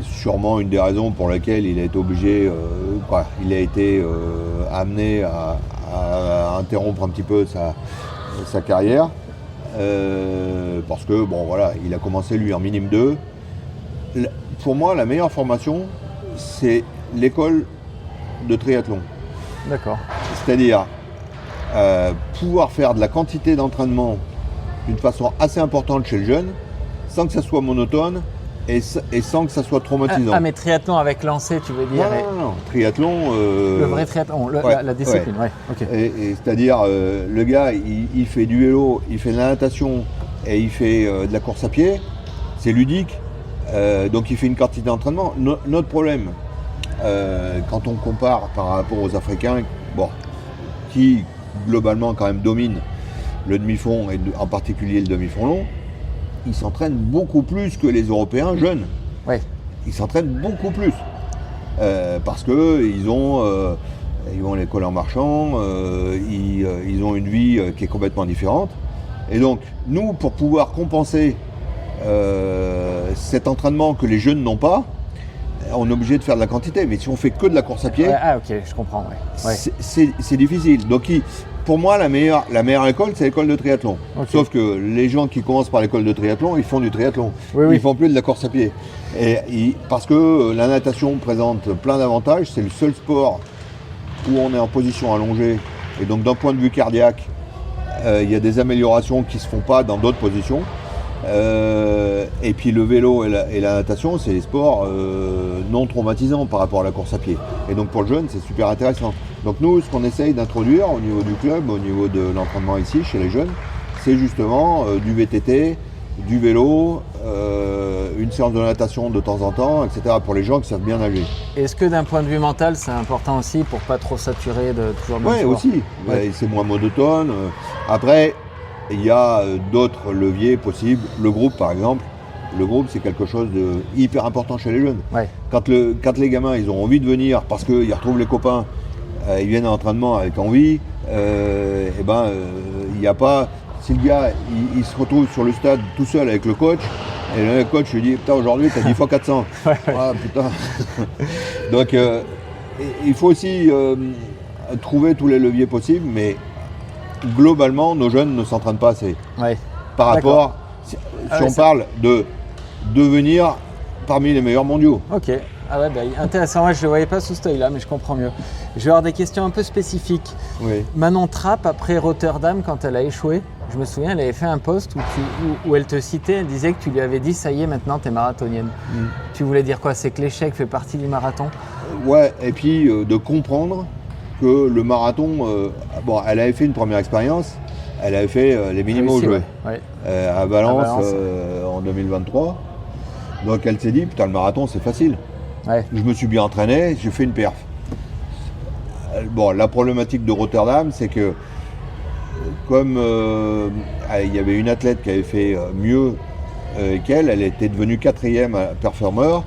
Sûrement une des raisons pour lesquelles il a été obligé, il a été amené à interrompre un petit peu sa carrière, parce que bon voilà, il a commencé lui en minime 2. Pour moi, la meilleure formation, c'est l'école de triathlon. D'accord. C'est-à-dire pouvoir faire de la quantité d'entraînement d'une façon assez importante chez le jeune, sans que ça soit monotone et sans que ça soit traumatisant. Mais triathlon avec lancer, tu veux dire ? Non, triathlon... le vrai triathlon, la discipline, ouais. Okay. Et c'est-à-dire, le gars, il fait du vélo, il fait de la natation et il fait de la course à pied, c'est ludique, donc il fait une quantité d'entraînement. Notre problème, quand on compare par rapport aux Africains, qui globalement quand même dominent le demi-fond et en particulier le demi-fond long, ils s'entraînent beaucoup plus que les Européens jeunes. Ouais. Ils s'entraînent beaucoup plus. Parce qu'ils ont l'école en marchant, ils ont une vie qui est complètement différente. Et donc, nous, pour pouvoir compenser cet entraînement que les jeunes n'ont pas, on est obligé de faire de la quantité. Mais si on fait que de la course à pied, ok, je comprends. Ouais. C'est difficile. Donc, pour moi, la meilleure école, c'est l'école de triathlon. Okay. Sauf que les gens qui commencent par l'école de triathlon, ils font du triathlon. Ils font plus de la course à pied. Parce que la natation présente plein d'avantages. C'est le seul sport où on est en position allongée. Et donc, d'un point de vue cardiaque, il y a des améliorations qui ne se font pas dans d'autres positions. Et puis le vélo et la natation, c'est des sports non traumatisants par rapport à la course à pied. Et donc pour le jeune, c'est super intéressant. Donc nous, ce qu'on essaye d'introduire au niveau du club, au niveau de l'entraînement ici, chez les jeunes, c'est justement du VTT, du vélo une séance de natation de temps en temps, etc. pour les gens qui savent bien nager. Est-ce que d'un point de vue mental, c'est important aussi pour pas trop saturer de toujours le même Oui, sport? aussi. Ouais, c'est moins monotone. Après, il y a d'autres leviers possibles. Le groupe, par exemple. Le groupe, c'est quelque chose de hyper important chez les jeunes. Ouais. Quand les gamins, ils ont envie de venir parce qu'ils retrouvent les copains, ils viennent à l'entraînement avec envie, il n'y a pas... Si le gars, il se retrouve sur le stade tout seul avec le coach, et le coach lui dit « Putain, aujourd'hui, t'as 10 fois 400. » Ah, putain. Donc, il faut aussi trouver tous les leviers possibles, mais globalement, nos jeunes ne s'entraînent pas assez. Ouais. Par rapport, si on parle de devenir parmi les meilleurs mondiaux. Ok. Ah ouais, intéressant. Ouais, je ne le voyais pas sous cet œil-là, mais je comprends mieux. Je vais avoir des questions un peu spécifiques. Oui. Manon Trapp, après Rotterdam, quand elle a échoué, je me souviens, elle avait fait un post où elle te citait, elle disait que tu lui avais dit « ça y est, maintenant tu es marathonienne ». Tu voulais dire quoi? C'est que l'échec fait partie du marathon? Ouais, et puis de comprendre que le marathon... elle avait fait une première expérience, elle avait fait les minima aux Jeux à Valence. En 2023. Donc elle s'est dit, putain, le marathon c'est facile. Ouais. Je me suis bien entraîné, j'ai fait une perf. Bon, la problématique de Rotterdam, c'est que comme il y avait une athlète qui avait fait mieux qu'elle, elle était devenue 4e performeur.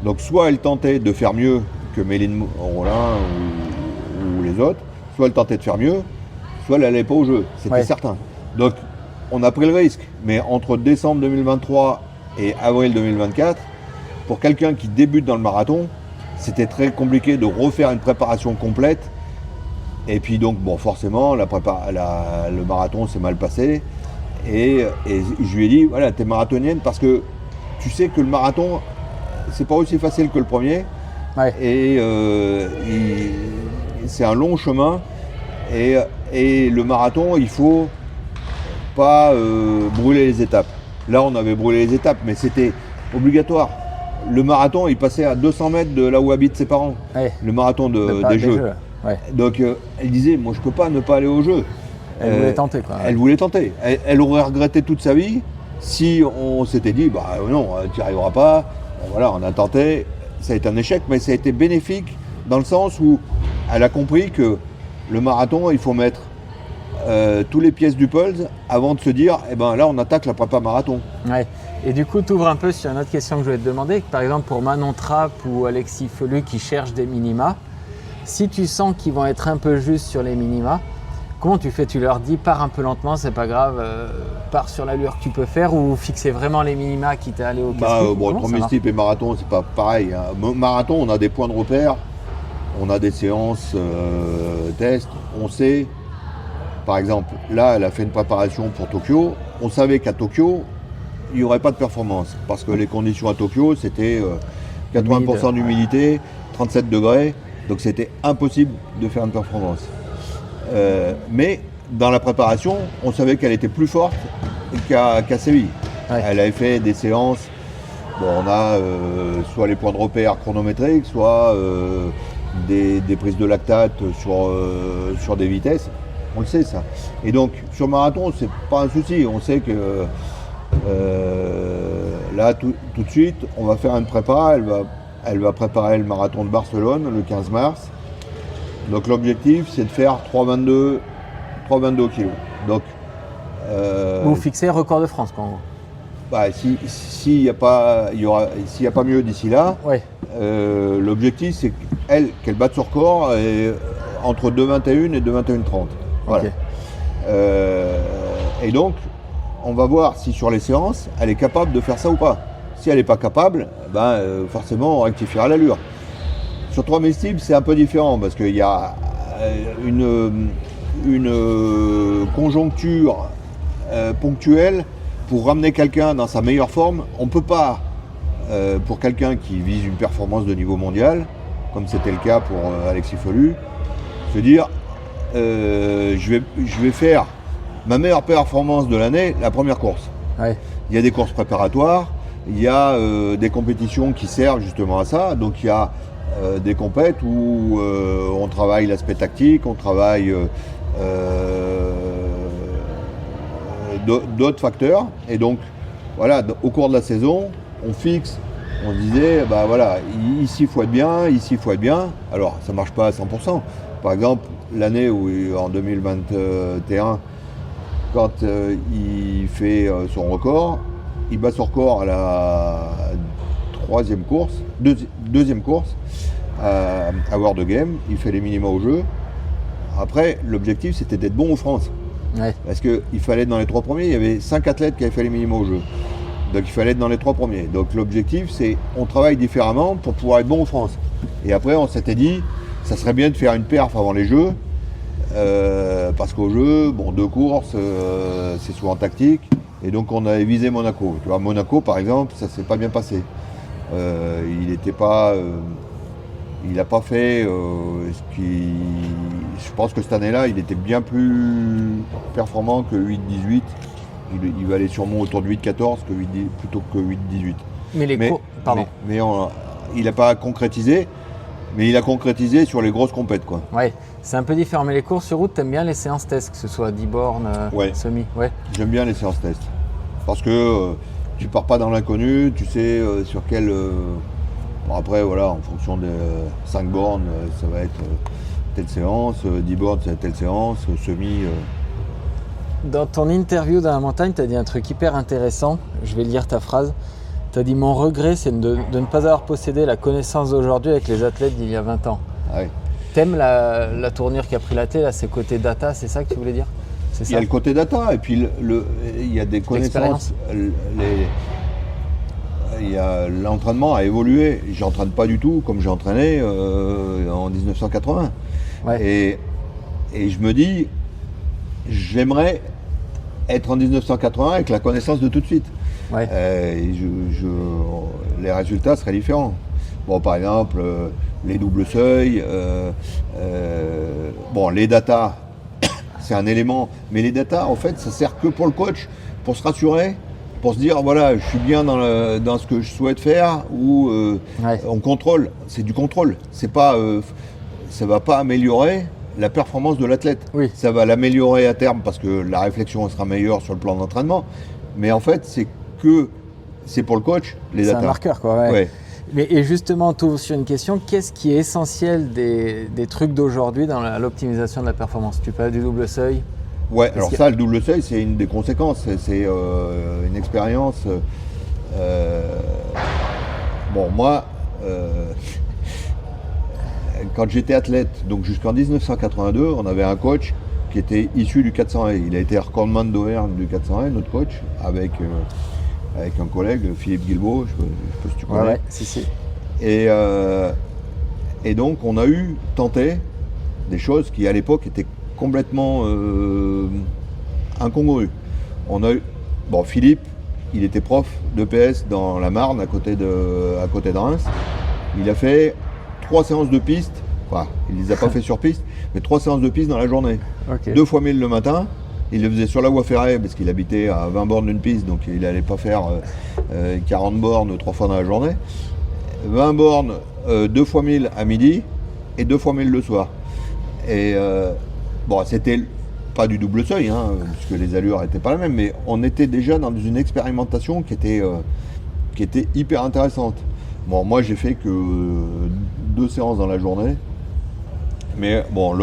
Donc soit elle tentait de faire mieux que Méline Rollin ou les autres, soit elle tentait de faire mieux, soit elle n'allait pas au jeu, c'était certain. Donc on a pris le risque, mais entre décembre 2023 et avril 2024, pour quelqu'un qui débute dans le marathon, c'était très compliqué de refaire une préparation complète. Et puis donc, bon, forcément, le marathon s'est mal passé. Et je lui ai dit, voilà, t'es marathonienne parce que tu sais que le marathon, c'est pas aussi facile que le premier. Ouais. Et c'est un long chemin. Et le marathon, il faut pas brûler les étapes. Là, on avait brûlé les étapes, mais c'était obligatoire. Le marathon, il passait à 200 mètres de là où habitent ses parents. Ouais. Le marathon des Jeux. Ouais. Donc, elle disait, moi, je peux pas ne pas aller au jeu. Elle voulait tenter, quoi. Elle voulait tenter. Elle aurait regretté toute sa vie si on s'était dit, bah non, tu n'y arriveras pas. Voilà, on a tenté. Ça a été un échec, mais ça a été bénéfique dans le sens où elle a compris que le marathon, il faut mettre tous les pièces du puzzle avant de se dire, là, on attaque la prépa marathon. Ouais. Et du coup, tu ouvres un peu sur une autre question que je voulais te demander. Par exemple, pour Manon Trapp ou Alexis Felu qui cherchent des minima, si tu sens qu'ils vont être un peu justes sur les minima, comment tu fais? Tu leur dis, pars un peu lentement, c'est pas grave, pars sur l'allure que tu peux faire, ou fixer vraiment les minima qui t'est allé au casse-pied? Tromestic et marathon, c'est pas pareil. Hein. Marathon, on a des points de repère, on a des séances tests, on sait. Par exemple, là, elle a fait une préparation pour Tokyo. On savait qu'à Tokyo, il n'y aurait pas de performance parce que les conditions à Tokyo, c'était 80% d'humidité, 37 degrés, donc c'était impossible de faire une performance. Mais dans la préparation, on savait qu'elle était plus forte qu'à Séville. Ouais. Elle avait fait des séances, on a soit les points de repère chronométriques, soit des prises de lactate sur des vitesses. On le sait ça. Et donc sur marathon, c'est pas un souci. On sait que là tout de suite, on va faire une prépa. Elle va préparer le marathon de Barcelone le 15 mars. Donc l'objectif, c'est de faire 3,22 kg. Donc vous fixez record de France, quoi. S'il n'y a pas mieux d'ici là, ouais. L'objectif, c'est qu'elle batte son record entre 2,21 et 2,21,30. Voilà. Okay. Et donc, on va voir si sur les séances, elle est capable de faire ça ou pas. Si elle n'est pas capable, forcément, on rectifiera l'allure. Sur 3000 cibles, c'est un peu différent parce qu'il y a une conjoncture ponctuelle pour ramener quelqu'un dans sa meilleure forme. On ne peut pas, pour quelqu'un qui vise une performance de niveau mondial, comme c'était le cas pour Alexis Felu, se dire je vais faire ma meilleure performance de l'année, la première course. Ouais. Il y a des courses préparatoires, il y a des compétitions qui servent justement à ça. Donc il y a des compètes où on travaille l'aspect tactique, on travaille d'autres facteurs. Et donc voilà, au cours de la saison, on fixe, on se disait, bah voilà, ici il faut être bien, ici il faut être bien. Alors ça marche pas à 100%. Par exemple, l'année où, en 2021, quand il fait son record, il bat son record à la deuxième course, à World Game, il fait les minima au jeu. Après, l'objectif c'était d'être bon en France. Ouais. Parce qu'il fallait être dans les 3 premiers, il y avait 5 athlètes qui avaient fait les minima au jeu. Donc il fallait être dans les 3 premiers. Donc l'objectif c'est, on travaille différemment pour pouvoir être bon en France. Et après on s'était dit, ça serait bien de faire une perf avant les Jeux, parce qu'au jeu, bon, 2 courses, c'est souvent tactique. Et donc on avait visé Monaco. Tu vois, Monaco par exemple, ça s'est pas bien passé. Il n'a pas fait ce qui. Je pense que cette année-là, il était bien plus performant que 8-18. Il va aller sûrement autour de 8-14 plutôt que 8-18. Mais il n'a pas concrétisé. Mais il a concrétisé sur les grosses compètes, quoi. Ouais, c'est un peu différent. Mais les courses sur route, t'aimes bien les séances tests, que ce soit 10 bornes, semi. Ouais. J'aime bien les séances tests. Parce que tu pars pas dans l'inconnu, tu sais sur quel. Bon, après, voilà, en fonction des 5 bornes, ça va être telle séance, 10 bornes, ça va être telle séance, semi. Dans ton interview dans la montagne, tu as dit un truc hyper intéressant. Je vais lire ta phrase. Tu as dit « Mon regret, c'est de ne pas avoir possédé la connaissance d'aujourd'hui avec les athlètes d'il y a 20 ans. Ah oui. » T'aimes la tournure qu'a pris l'athlète, là, c'est côté data, c'est ça que tu voulais dire? C'est ça? Il y a le côté data, et puis il y a des connaissances. L'entraînement a évolué. J'entraîne pas du tout comme j'ai entraîné en 1980. Ouais. Et je me dis, j'aimerais être en 1980 avec la connaissance de tout de suite. Ouais. Les résultats seraient différents. Bon, par exemple, les doubles seuils, bon, les datas, c'est un élément, mais les datas, en fait, ça sert que pour le coach, pour se rassurer, pour se dire, voilà, je suis bien dans ce que je souhaite faire, ou on contrôle, c'est du contrôle. C'est pas, ça va pas améliorer la performance de l'athlète. Oui. Ça va l'améliorer à terme parce que la réflexion sera meilleure sur le plan d'entraînement, mais en fait, c'est pour le coach, les datas. C'est un marqueur, quoi. Ouais. Ouais. Et justement, tu ouvres sur une question, qu'est-ce qui est essentiel des trucs d'aujourd'hui dans l'optimisation de la performance? Tu parles du double seuil? Ouais, alors ça, le double seuil, c'est une des conséquences. C'est une expérience. Bon, moi, quand j'étais athlète, donc jusqu'en 1982, on avait un coach qui était issu du 400 Il a été recordman d'Auvergne du 400 notre coach, avec un collègue, Philippe Guilbeault, je ne sais pas si tu connais. Ouais, si. Et donc, on a tenté des choses qui, à l'époque, étaient complètement incongrues. Bon, Philippe, il était prof d'EPS dans la Marne, à côté de Reims. Il a fait 3 séances de piste, enfin, il ne les a pas fait sur piste, mais 3 séances de piste dans la journée. Okay. 2 fois 1000 le matin. Il le faisait sur la voie ferrée parce qu'il habitait à 20 bornes d'une piste, donc il n'allait pas faire 40 bornes 3 fois dans la journée. 20 bornes 2 fois 1000 à midi et 2 fois 1000 le soir. Et bon, c'était pas du double seuil, hein, puisque les allures n'étaient pas les mêmes, mais on était déjà dans une expérimentation qui était hyper intéressante. Bon, moi j'ai fait que 2 séances dans la journée, mais bon,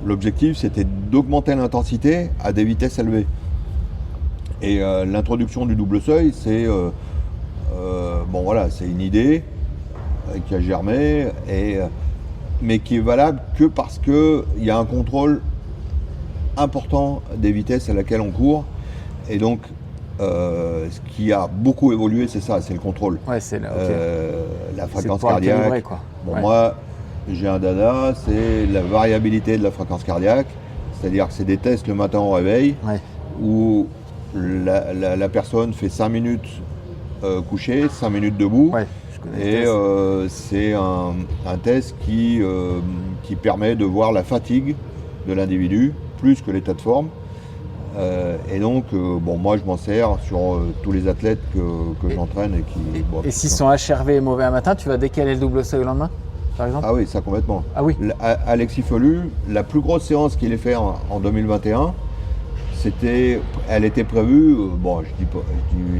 l'objectif, c'était d'augmenter l'intensité à des vitesses élevées. Et l'introduction du double seuil, c'est bon, voilà, c'est une idée qui a germé, mais qui est valable que parce qu'il y a un contrôle important des vitesses à laquelle on court. Et donc, ce qui a beaucoup évolué, c'est ça, c'est le contrôle. Ouais, c'est la fréquence cardiaque. Quoi. Bon, ouais. Moi, j'ai un dada, c'est la variabilité de la fréquence cardiaque, c'est-à-dire que c'est des tests le matin au réveil, où la personne fait 5 minutes couchée, 5 minutes debout, et c'est un test qui permet de voir la fatigue de l'individu, plus que l'état de forme. Et donc, bon, moi je m'en sers sur tous les athlètes que j'entraîne. Et s'ils sont HRV et mauvais un matin, tu vas décaler le double seuil le lendemain, par exemple? Ah oui, ça complètement. Ah oui. Alexis Felu, la plus grosse séance qu'il ait fait en 2021, elle était prévue, bon, je dis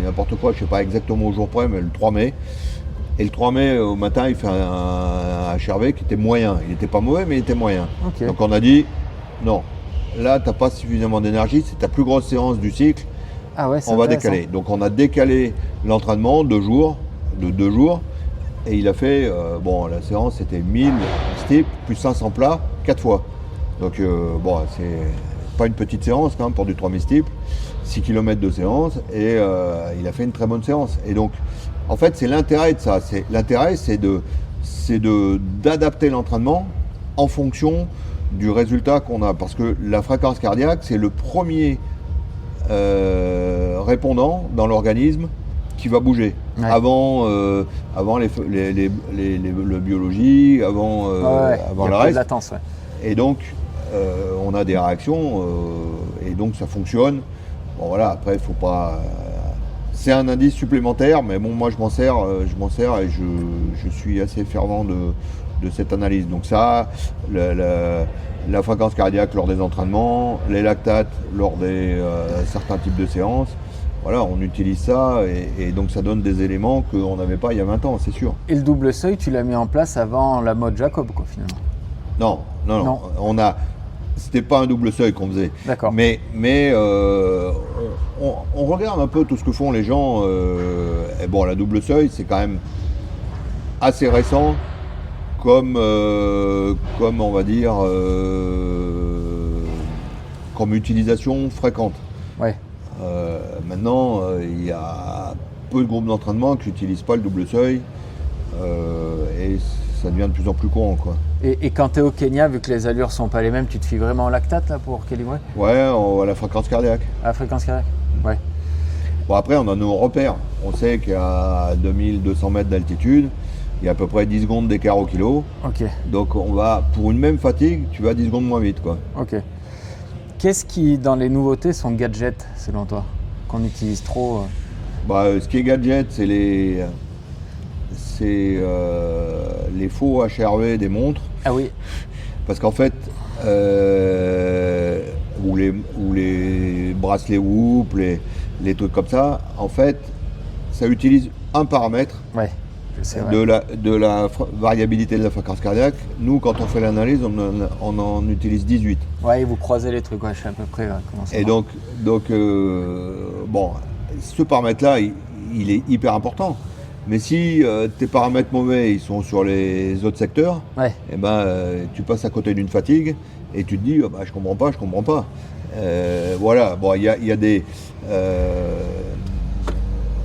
n'importe quoi, je sais pas exactement au jour près, mais le 3 mai. Et le 3 mai, au matin, il fait un HRV qui était moyen. Il n'était pas mauvais, mais il était moyen. Ok. Donc on a dit, non, là, tu n'as pas suffisamment d'énergie, c'est ta plus grosse séance du cycle, Ah ouais, c'est on va intéressant. décaler. Donc on a décalé l'entraînement de 2 jours, et il a fait, la séance c'était 1000 steps plus 500 plats, 4 fois. Donc c'est pas une petite séance quand même pour du 3000 steps, 6 km de séance, et il a fait une très bonne séance. Et donc, en fait, c'est l'intérêt de ça. L'intérêt, c'est d'adapter l'entraînement en fonction du résultat qu'on a. Parce que la fréquence cardiaque, c'est le premier répondant dans l'organisme qui va bouger. Ouais. Avant le biologie, avant Il y a le peu de reste. latence, ouais. Et donc, on a des réactions, et donc ça fonctionne. Bon voilà, après, il faut pas... c'est un indice supplémentaire, mais bon, moi je m'en sers et je suis assez fervent de cette analyse. Donc ça, la fréquence cardiaque lors des entraînements, les lactates lors des certains types de séances, voilà, on utilise ça, et donc ça donne des éléments qu'on n'avait pas il y a 20 ans, c'est sûr. Et le double seuil, tu l'as mis en place avant la mode Jacob, quoi, finalement. Non. C'était pas un double seuil qu'on faisait. D'accord. Mais on regarde un peu tout ce que font les gens. Et bon, la double seuil, c'est quand même assez récent, comme on va dire, comme utilisation fréquente. Ouais. Maintenant, il y a peu de groupes d'entraînement qui n'utilisent pas le double seuil, et ça devient de plus en plus courant, quoi. Et quand tu es au Kenya, vu que les allures sont pas les mêmes, tu te fies vraiment au lactate là pour calibrer Ouais, à la fréquence cardiaque. à la fréquence cardiaque? Ouais. Bon, après, on a nos repères. On sait qu'à 2200 mètres d'altitude, il y a à peu près 10 secondes d'écart au kilo. Ok. Donc, on va, pour une même fatigue, tu vas 10 secondes moins vite, quoi. Ok. Qu'est-ce qui, dans les nouveautés, sont gadgets, selon toi, qu'on utilise trop Ce qui est gadget, c'est les faux HRV des montres. Ah oui. Parce qu'en fait, ou les bracelets Whoop, les trucs comme ça, en fait, ça utilise un paramètre Ouais, je sais. de la variabilité de la fréquence cardiaque. Nous, quand on fait l'analyse, on en utilise 18. Ouais, et vous croisez les trucs, ouais, je sais à peu près comment ça Et marche. donc ce paramètre-là, il est hyper important. Mais si tes paramètres mauvais, ils sont sur les autres secteurs, Ouais. eh ben, tu passes à côté d'une fatigue et tu te dis, je comprends pas. Voilà, bon, il y a des...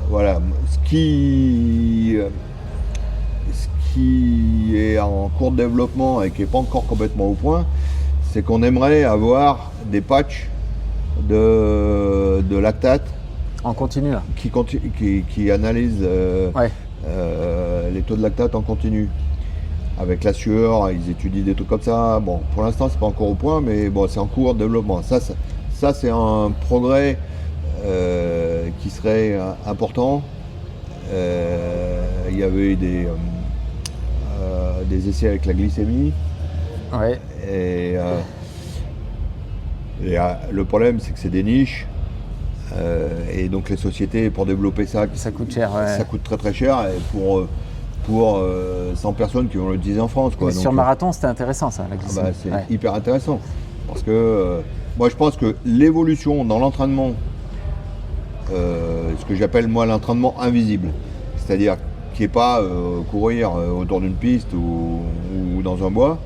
voilà, ce qui est en cours de développement et qui n'est pas encore complètement au point, c'est qu'on aimerait avoir des patchs de lactate En continu là. qui analysent Ouais. les taux de lactate en continu. Avec la sueur, ils étudient des trucs comme ça. Bon, pour l'instant, c'est pas encore au point, mais bon, c'est en cours de développement. Ça c'est un progrès qui serait important. Il y avait eu des essais avec la glycémie. Ouais. Et le problème, c'est que c'est des niches. Et donc les sociétés, pour développer ça, Ça coûte cher, ouais. ça coûte très très cher, et pour 100 personnes qui vont l'utiliser en France, quoi. Mais Donc, sur marathon, c'était intéressant ça, la glycémie. c'est Ouais. hyper intéressant. Parce que moi je pense que l'évolution dans l'entraînement, ce que j'appelle moi l'entraînement invisible, c'est-à-dire qui n'est pas courir autour d'une piste ou dans un bois,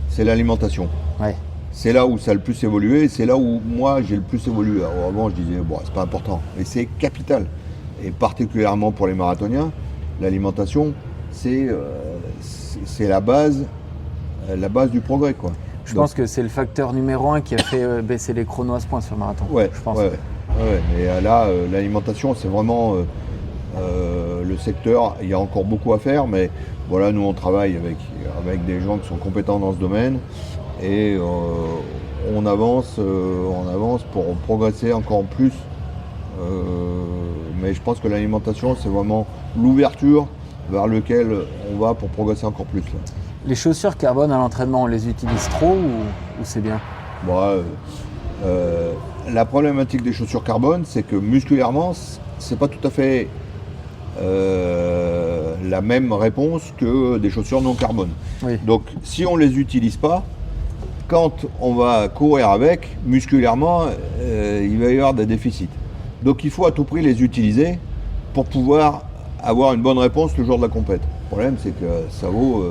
c'est l'alimentation. Ouais. C'est là où ça a le plus évolué, c'est là où moi j'ai le plus évolué. Alors, avant je disais, c'est pas important, mais c'est capital. Et particulièrement pour les marathoniens, l'alimentation, c'est la base du progrès, quoi. Je pense que c'est le facteur numéro 1 qui a fait baisser les chronos à ce point sur le marathon. Ouais, je pense. ouais. Mais là, l'alimentation, c'est vraiment le secteur. Il y a encore beaucoup à faire, mais voilà, nous on travaille avec des gens qui sont compétents dans ce domaine, et on avance pour progresser encore plus. Mais je pense que l'alimentation, c'est vraiment l'ouverture vers lequel on va pour progresser encore plus, là. Les chaussures carbone à l'entraînement, on les utilise trop ou c'est bien? La problématique des chaussures carbone, c'est que musculairement, c'est pas tout à fait la même réponse que des chaussures non carbone. Oui. Donc si on les utilise pas, quand on va courir avec, musculairement, il va y avoir des déficits. Donc il faut à tout prix les utiliser pour pouvoir avoir une bonne réponse le jour de la compète. Le problème, c'est que ça vaut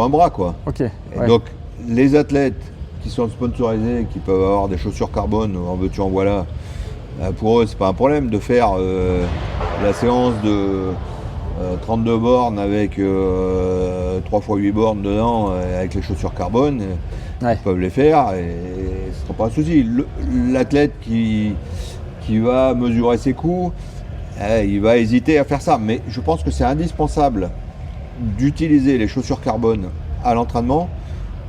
un bras, quoi. Ok. Et Ouais. donc les athlètes qui sont sponsorisés, qui peuvent avoir des chaussures carbone, en veux-tu en voilà, pour eux c'est pas un problème de faire la séance de 32 bornes avec 3 x 8 bornes dedans avec les chaussures carbone, Ouais. ils peuvent les faire et ce ne sera pas un souci. L'athlète qui va mesurer ses coups, il va hésiter à faire ça, mais je pense que c'est indispensable d'utiliser les chaussures carbone à l'entraînement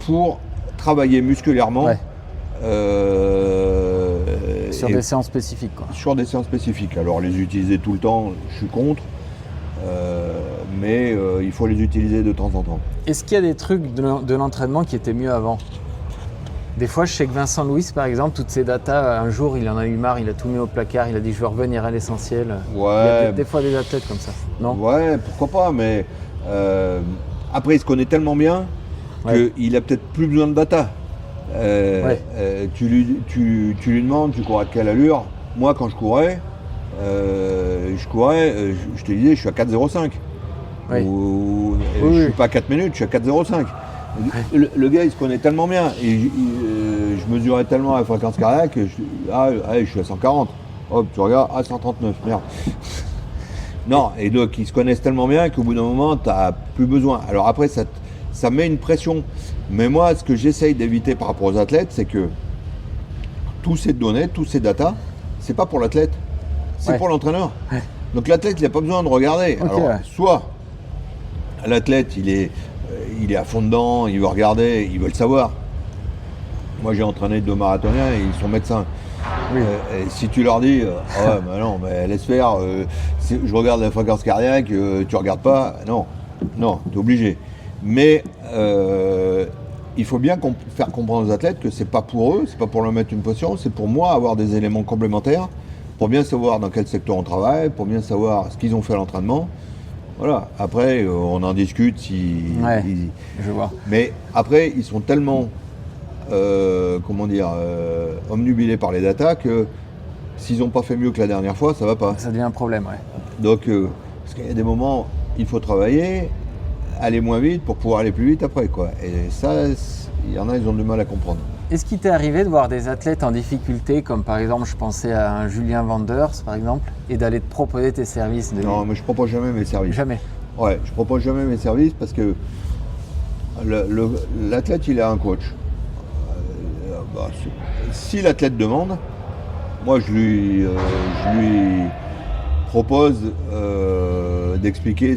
pour travailler musculairement Ouais. Sur et des séances spécifiques, quoi. sur des séances spécifiques. Alors les utiliser tout le temps, je suis contre, mais il faut les utiliser de temps en temps. Est-ce qu'il y a des trucs de l'entraînement qui étaient mieux avant? Des fois, je sais que Vincent Louis, par exemple, toutes ses datas, un jour, il en a eu marre, il a tout mis au placard, il a dit je veux revenir à l'essentiel. Il y a des fois des athlètes comme ça, non? Ouais, pourquoi pas, mais après il se connaît tellement bien Ouais. qu'il a peut-être plus besoin de data. Tu lui demandes, tu cours à quelle allure? Moi, quand je courais, je te disais, je suis à 4,05. Oui. Ou, Oui, je oui. suis pas à 4 minutes, je suis à 4,05. Le gars, il se connaît tellement bien. Et je mesurais tellement la fréquence cardiaque que je suis à 140. Hop, tu regardes, 139, merde. Non, et donc ils se connaissent tellement bien qu'au bout d'un moment, tu n'as plus besoin. Alors après, ça met une pression. Mais moi, ce que j'essaye d'éviter par rapport aux athlètes, c'est que tous ces données, tous ces datas, c'est pas pour l'athlète, c'est Ouais. pour l'entraîneur. Ouais. Donc l'athlète, il n'a pas besoin de regarder. Ok, Alors, ouais. soit l'athlète, il est à fond dedans, il veut regarder, il veut le savoir. Moi, j'ai entraîné 2 marathoniens et ils sont médecins. Oui. Et si tu leur dis, ah ouais, bah non, mais laisse faire, je regarde la fréquence cardiaque, tu regardes pas, non, tu es obligé. Mais il faut bien faire comprendre aux athlètes que c'est pas pour eux, c'est pas pour leur mettre une pression, c'est pour moi avoir des éléments complémentaires pour bien savoir dans quel secteur on travaille, pour bien savoir ce qu'ils ont fait à l'entraînement. Voilà, après on en discute si. Ouais. Je vois. Mais après, ils sont tellement omnubilés par les datas que s'ils n'ont pas fait mieux que la dernière fois, ça va pas. Ça devient un problème, ouais. Donc, parce qu'il y a des moments, il faut travailler, aller moins vite pour pouvoir aller plus vite après, quoi. Et ça, il y en a, ils ont du mal à comprendre. Est-ce qu'il t'est arrivé de voir des athlètes en difficulté, comme par exemple, je pensais à un Julien Vanders, par exemple, et d'aller te proposer tes services Non, mais je propose jamais mes services. Jamais. Ouais, je propose jamais mes services parce que l'athlète, il a un coach. Si l'athlète demande, moi je lui propose d'expliquer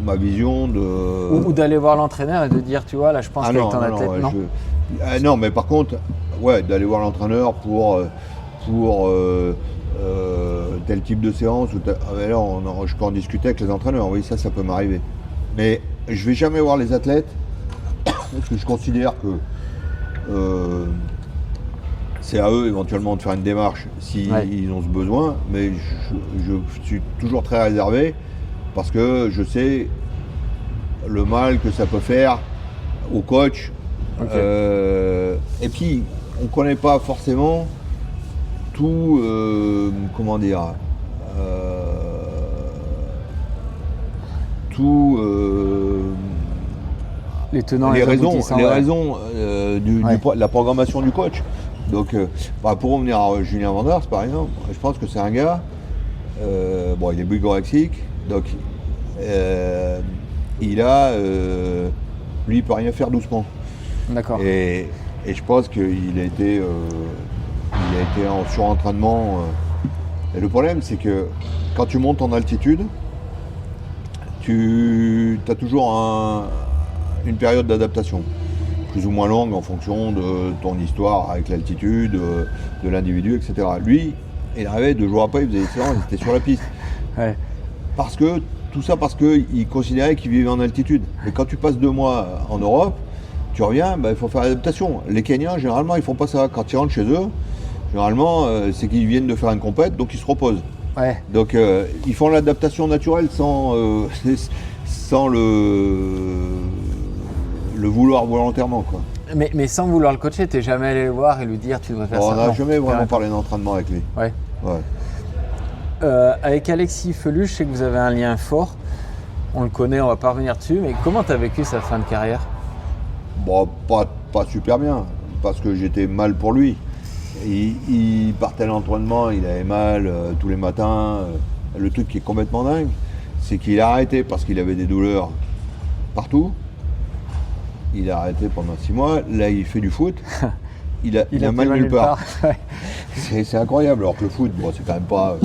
ma vision de. Ou d'aller voir l'entraîneur et de dire, tu vois, là je pense qu'avec ton athlète, non? Non, mais par contre, ouais, d'aller voir l'entraîneur pour tel type de séance. Mais là, je peux en discuter avec les entraîneurs, oui, ça peut m'arriver. Mais je vais jamais voir les athlètes parce que je considère que c'est à eux éventuellement de faire une démarche s'ils ont ce besoin, mais je suis toujours très réservé parce que je sais le mal que ça peut faire au coach. Okay. Et puis, on ne connaît pas forcément tout, les tenants, les raisons de la programmation du coach. Donc, pour revenir à Julien Vanders, par exemple, je pense que c'est un gars, il est bigorexique, donc lui, il peut rien faire doucement. D'accord. Et je pense qu'il a été en surentraînement. Et le problème, c'est que quand tu montes en altitude, tu as toujours une période d'adaptation, plus ou moins longue en fonction de ton histoire avec l'altitude, de l'individu, etc. Lui, il arrivait 2 jours après, il faisait des séances, il était sur la piste. Ouais. Tout ça parce qu'il considérait qu'il vivait en altitude. Mais quand tu passes 2 mois en Europe, Tu reviens, il faut faire l'adaptation. Les Kenyans, généralement, ils font pas ça. Quand ils rentrent chez eux, généralement, c'est qu'ils viennent de faire une compète, donc ils se reposent. Ouais. Donc ils font l'adaptation naturelle sans le vouloir volontairement, quoi. Mais sans vouloir le coacher, t'es jamais allé le voir et lui dire tu devrais faire ça? On n'a Non. jamais vraiment parlé d'entraînement avec lui. Ouais. Ouais. Avec Alexis Felu, je sais que vous avez un lien fort. On le connaît, on va pas revenir dessus, mais comment tu as vécu sa fin de carrière? Bon, pas super bien, parce que j'étais mal pour lui. Il partait à l'entraînement, il avait mal tous les matins. Le truc qui est complètement dingue, c'est qu'il a arrêté parce qu'il avait des douleurs partout. Il a arrêté pendant 6 mois. Là, il fait du foot. Il a mal nulle part. C'est incroyable. Alors que le foot, bon, c'est quand même pas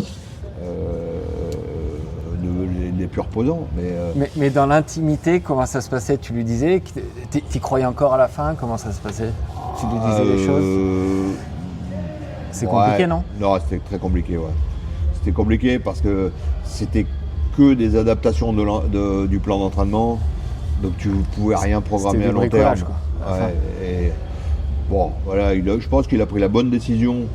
les plus reposants. Mais dans l'intimité, comment ça se passait? Tu lui disais, t'y croyais encore à la fin? Comment ça se passait? Tu lui disais des choses? C'est compliqué, non? Non, c'était très compliqué, ouais. C'était compliqué parce que c'était que des adaptations du plan d'entraînement. Donc tu ne pouvais rien programmer à long terme. Quoi. Ouais, et bon, voilà, je pense qu'il a pris la bonne décision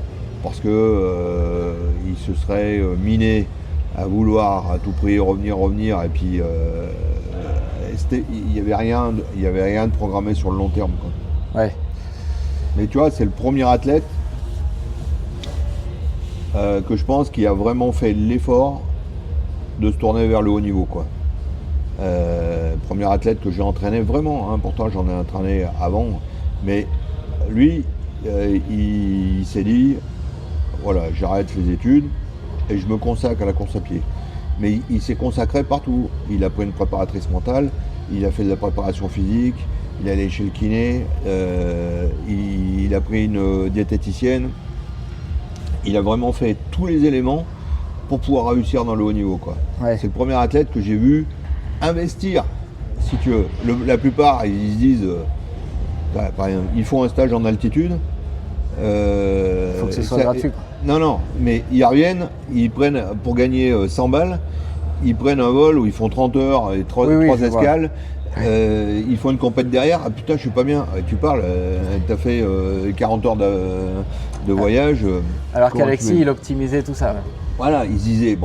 parce que il se serait miné à vouloir à tout prix revenir et puis il n'y avait rien de programmé sur le long terme, quoi. Ouais. Mais tu vois, c'est le premier athlète que je pense qui a vraiment fait l'effort de se tourner vers le haut niveau, quoi. Premier athlète que j'ai entraîné vraiment, hein, pourtant j'en ai entraîné avant, mais lui, il s'est dit, voilà, j'arrête les études et je me consacre à la course à pied. Mais il s'est consacré partout. Il a pris une préparatrice mentale, il a fait de la préparation physique, il est allé chez le kiné, il a pris une diététicienne. Il a vraiment fait tous les éléments pour pouvoir réussir dans le haut niveau, quoi. Ouais. C'est le premier athlète que j'ai vu investir, si tu veux. La plupart, ils se disent, par exemple, ils font un stage en altitude. Il faut que ce soit gratuit, quoi. Non, mais ils reviennent, ils prennent, pour gagner 100 balles, ils prennent un vol où ils font 30 heures et 3 escales. Ils font une compète derrière. Ah putain, je suis pas bien. Tu parles, t'as fait 40 heures de voyage. Alors qu'Alexis, il optimisait tout ça. Ouais. Voilà, il se disait,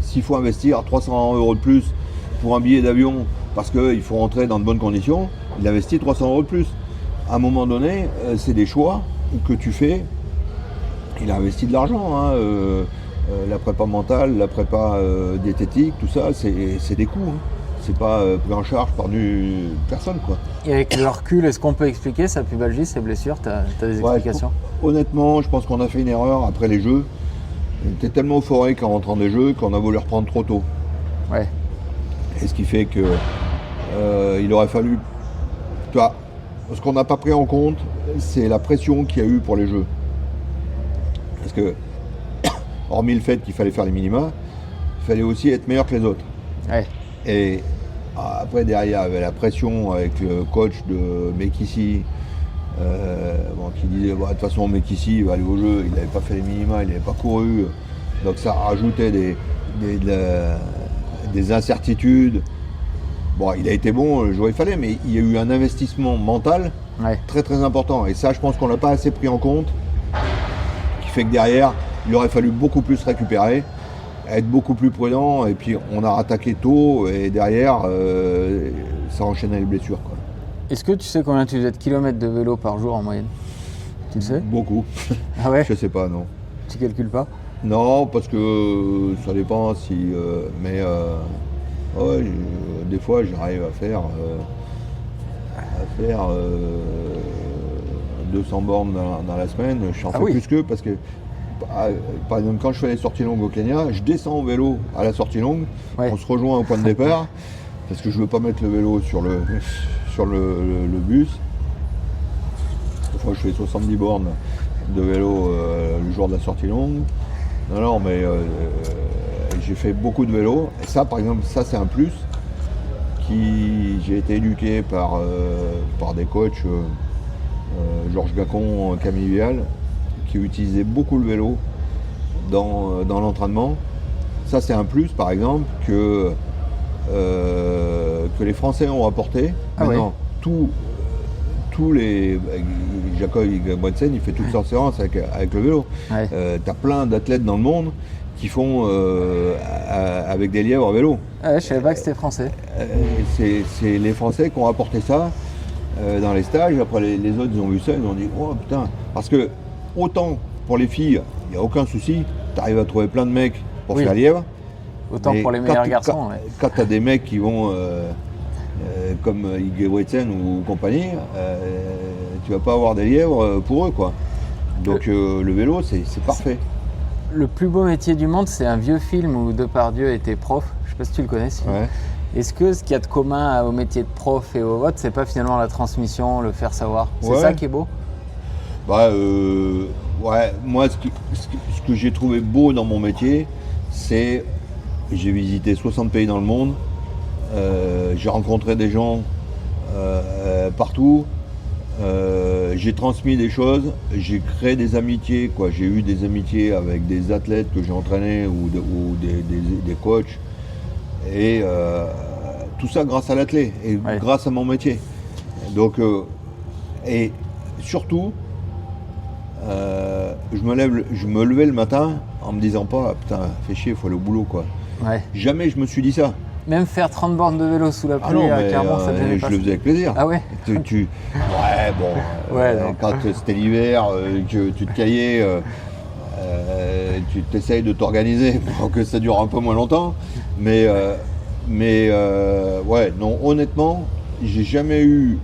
s'il faut investir 300 € de plus pour un billet d'avion parce qu'il faut rentrer dans de bonnes conditions, il investit 300 € de plus. À un moment donné, c'est des choix que tu fais. Il a investi de l'argent, hein, la prépa mentale, la prépa diététique, tout ça, c'est des coûts. Hein. C'est pas pris en charge par personne, quoi. Et avec le recul, est-ce qu'on peut expliquer sa pubalgie, ses blessures? T'as des explications? Honnêtement, je pense qu'on a fait une erreur après les Jeux. On était tellement euphorique en rentrant des Jeux qu'on a voulu reprendre trop tôt. Ouais. Et ce qui fait que il aurait fallu... Toi, ce qu'on n'a pas pris en compte, c'est la pression qu'il y a eu pour les Jeux. Parce que, hormis le fait qu'il fallait faire les minima, il fallait aussi être meilleur que les autres. Ouais. Et après, derrière, il y avait la pression avec le coach de Mekissi, qui disait, de toute façon, Mekissi, il va aller au jeu, il n'avait pas fait les minima, il n'avait pas couru. Donc ça rajoutait des incertitudes. Bon, il a été bon le jour où il fallait, mais il y a eu un investissement mental très très important. Et ça, je pense qu'on n'a pas assez pris en compte, qui fait que derrière, il aurait fallu beaucoup plus récupérer, être beaucoup plus prudent, et puis on a attaqué tôt, et derrière, ça enchaînait les blessures, quoi. Est-ce que tu sais combien tu faisais de kilomètres de vélo par jour en moyenne? Tu le sais? Beaucoup. Ah ouais? Je sais pas, non. Tu calcules pas? Non, parce que ça dépend si... des fois, j'arrive à faire 200 bornes dans la semaine. Je fais plus qu'eux parce que, par exemple, quand je fais les sorties longues au Kenya, je descends au vélo à la sortie longue, on se rejoint au point de départ, parce que je veux pas mettre le vélo sur le bus. Des fois, je fais 70 bornes de vélo le jour de la sortie longue. Non, mais j'ai fait beaucoup de vélo. Et ça, par exemple, ça c'est un plus. J'ai été éduqué par des coachs, Georges Gacon, Camille Vial, qui utilisaient beaucoup le vélo dans l'entraînement. Ça c'est un plus, par exemple, que les Français ont apporté. Maintenant, tous tous les. Jacob Brunsen, il fait toutes sortes de séances avec le vélo. Ouais. Tu as plein d'athlètes dans le monde qui font avec des lièvres à vélo. Ouais, je savais pas que c'était français. C'est les Français qui ont apporté ça dans les stages. Après, les autres, ils ont vu ça, ils ont dit oh putain. Parce que, autant pour les filles, il n'y a aucun souci, tu arrives à trouver plein de mecs pour Oui. faire lièvre. Autant pour les meilleurs garçons. Ouais. Quand tu as des mecs qui vont comme Ingebrigtsen ou compagnie, tu vas pas avoir des lièvres pour eux, quoi. Donc le vélo, c'est parfait. Le plus beau métier du monde, c'est un vieux film où Depardieu était prof. Je sais pas si tu le connais. Ouais. Est-ce que ce qu'il y a de commun au métier de prof et au vote, c'est pas finalement la transmission, le faire savoir? C'est Ouais. ça qui est beau? Bah, ouais, moi, ce que j'ai trouvé beau dans mon métier, c'est j'ai visité 60 pays dans le monde, j'ai rencontré des gens partout, j'ai transmis des choses, j'ai créé des amitiés, quoi. J'ai eu des amitiés avec des athlètes que j'ai entraînés ou des coachs, et tout ça grâce à l'athlète et Ouais. grâce à mon métier. Donc, et surtout, je me levais le matin en me disant pas putain, fais chier, faut aller au boulot, quoi. Ouais. Jamais je me suis dit ça. Même faire 30 bornes de vélo sous la Ah pluie non, à mais Clermont, ça te gênait je pas? le faisais avec plaisir. Ah ouais? Ouais, bon, Ouais, non. quand c'était l'hiver, que tu te caillais, tu t'essayes de t'organiser pour que ça dure un peu moins longtemps. Mais ouais, non, honnêtement, j'ai jamais eu,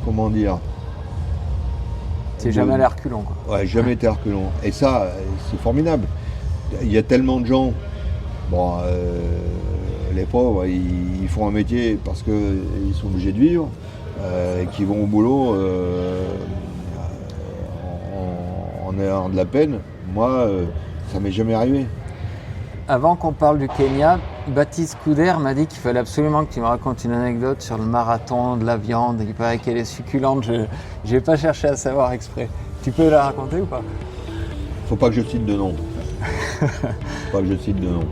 comment dire, C'est jamais à l'air reculons, quoi. ouais, jamais été reculant. Et ça, c'est formidable. Il y a tellement de gens, bon, les pauvres, ils font un métier parce qu'ils sont obligés de vivre, qui vont au boulot en ayant de la peine. Moi, ça m'est jamais arrivé. Avant qu'on parle du Kenya, Baptiste Couder m'a dit qu'il fallait absolument que tu me racontes une anecdote sur le marathon de la viande. Il paraît qu'elle est succulente. Je n'ai pas cherché à savoir exprès. Tu peux la raconter ou pas? Faut pas que je cite de nom. Faut pas que je cite de nom.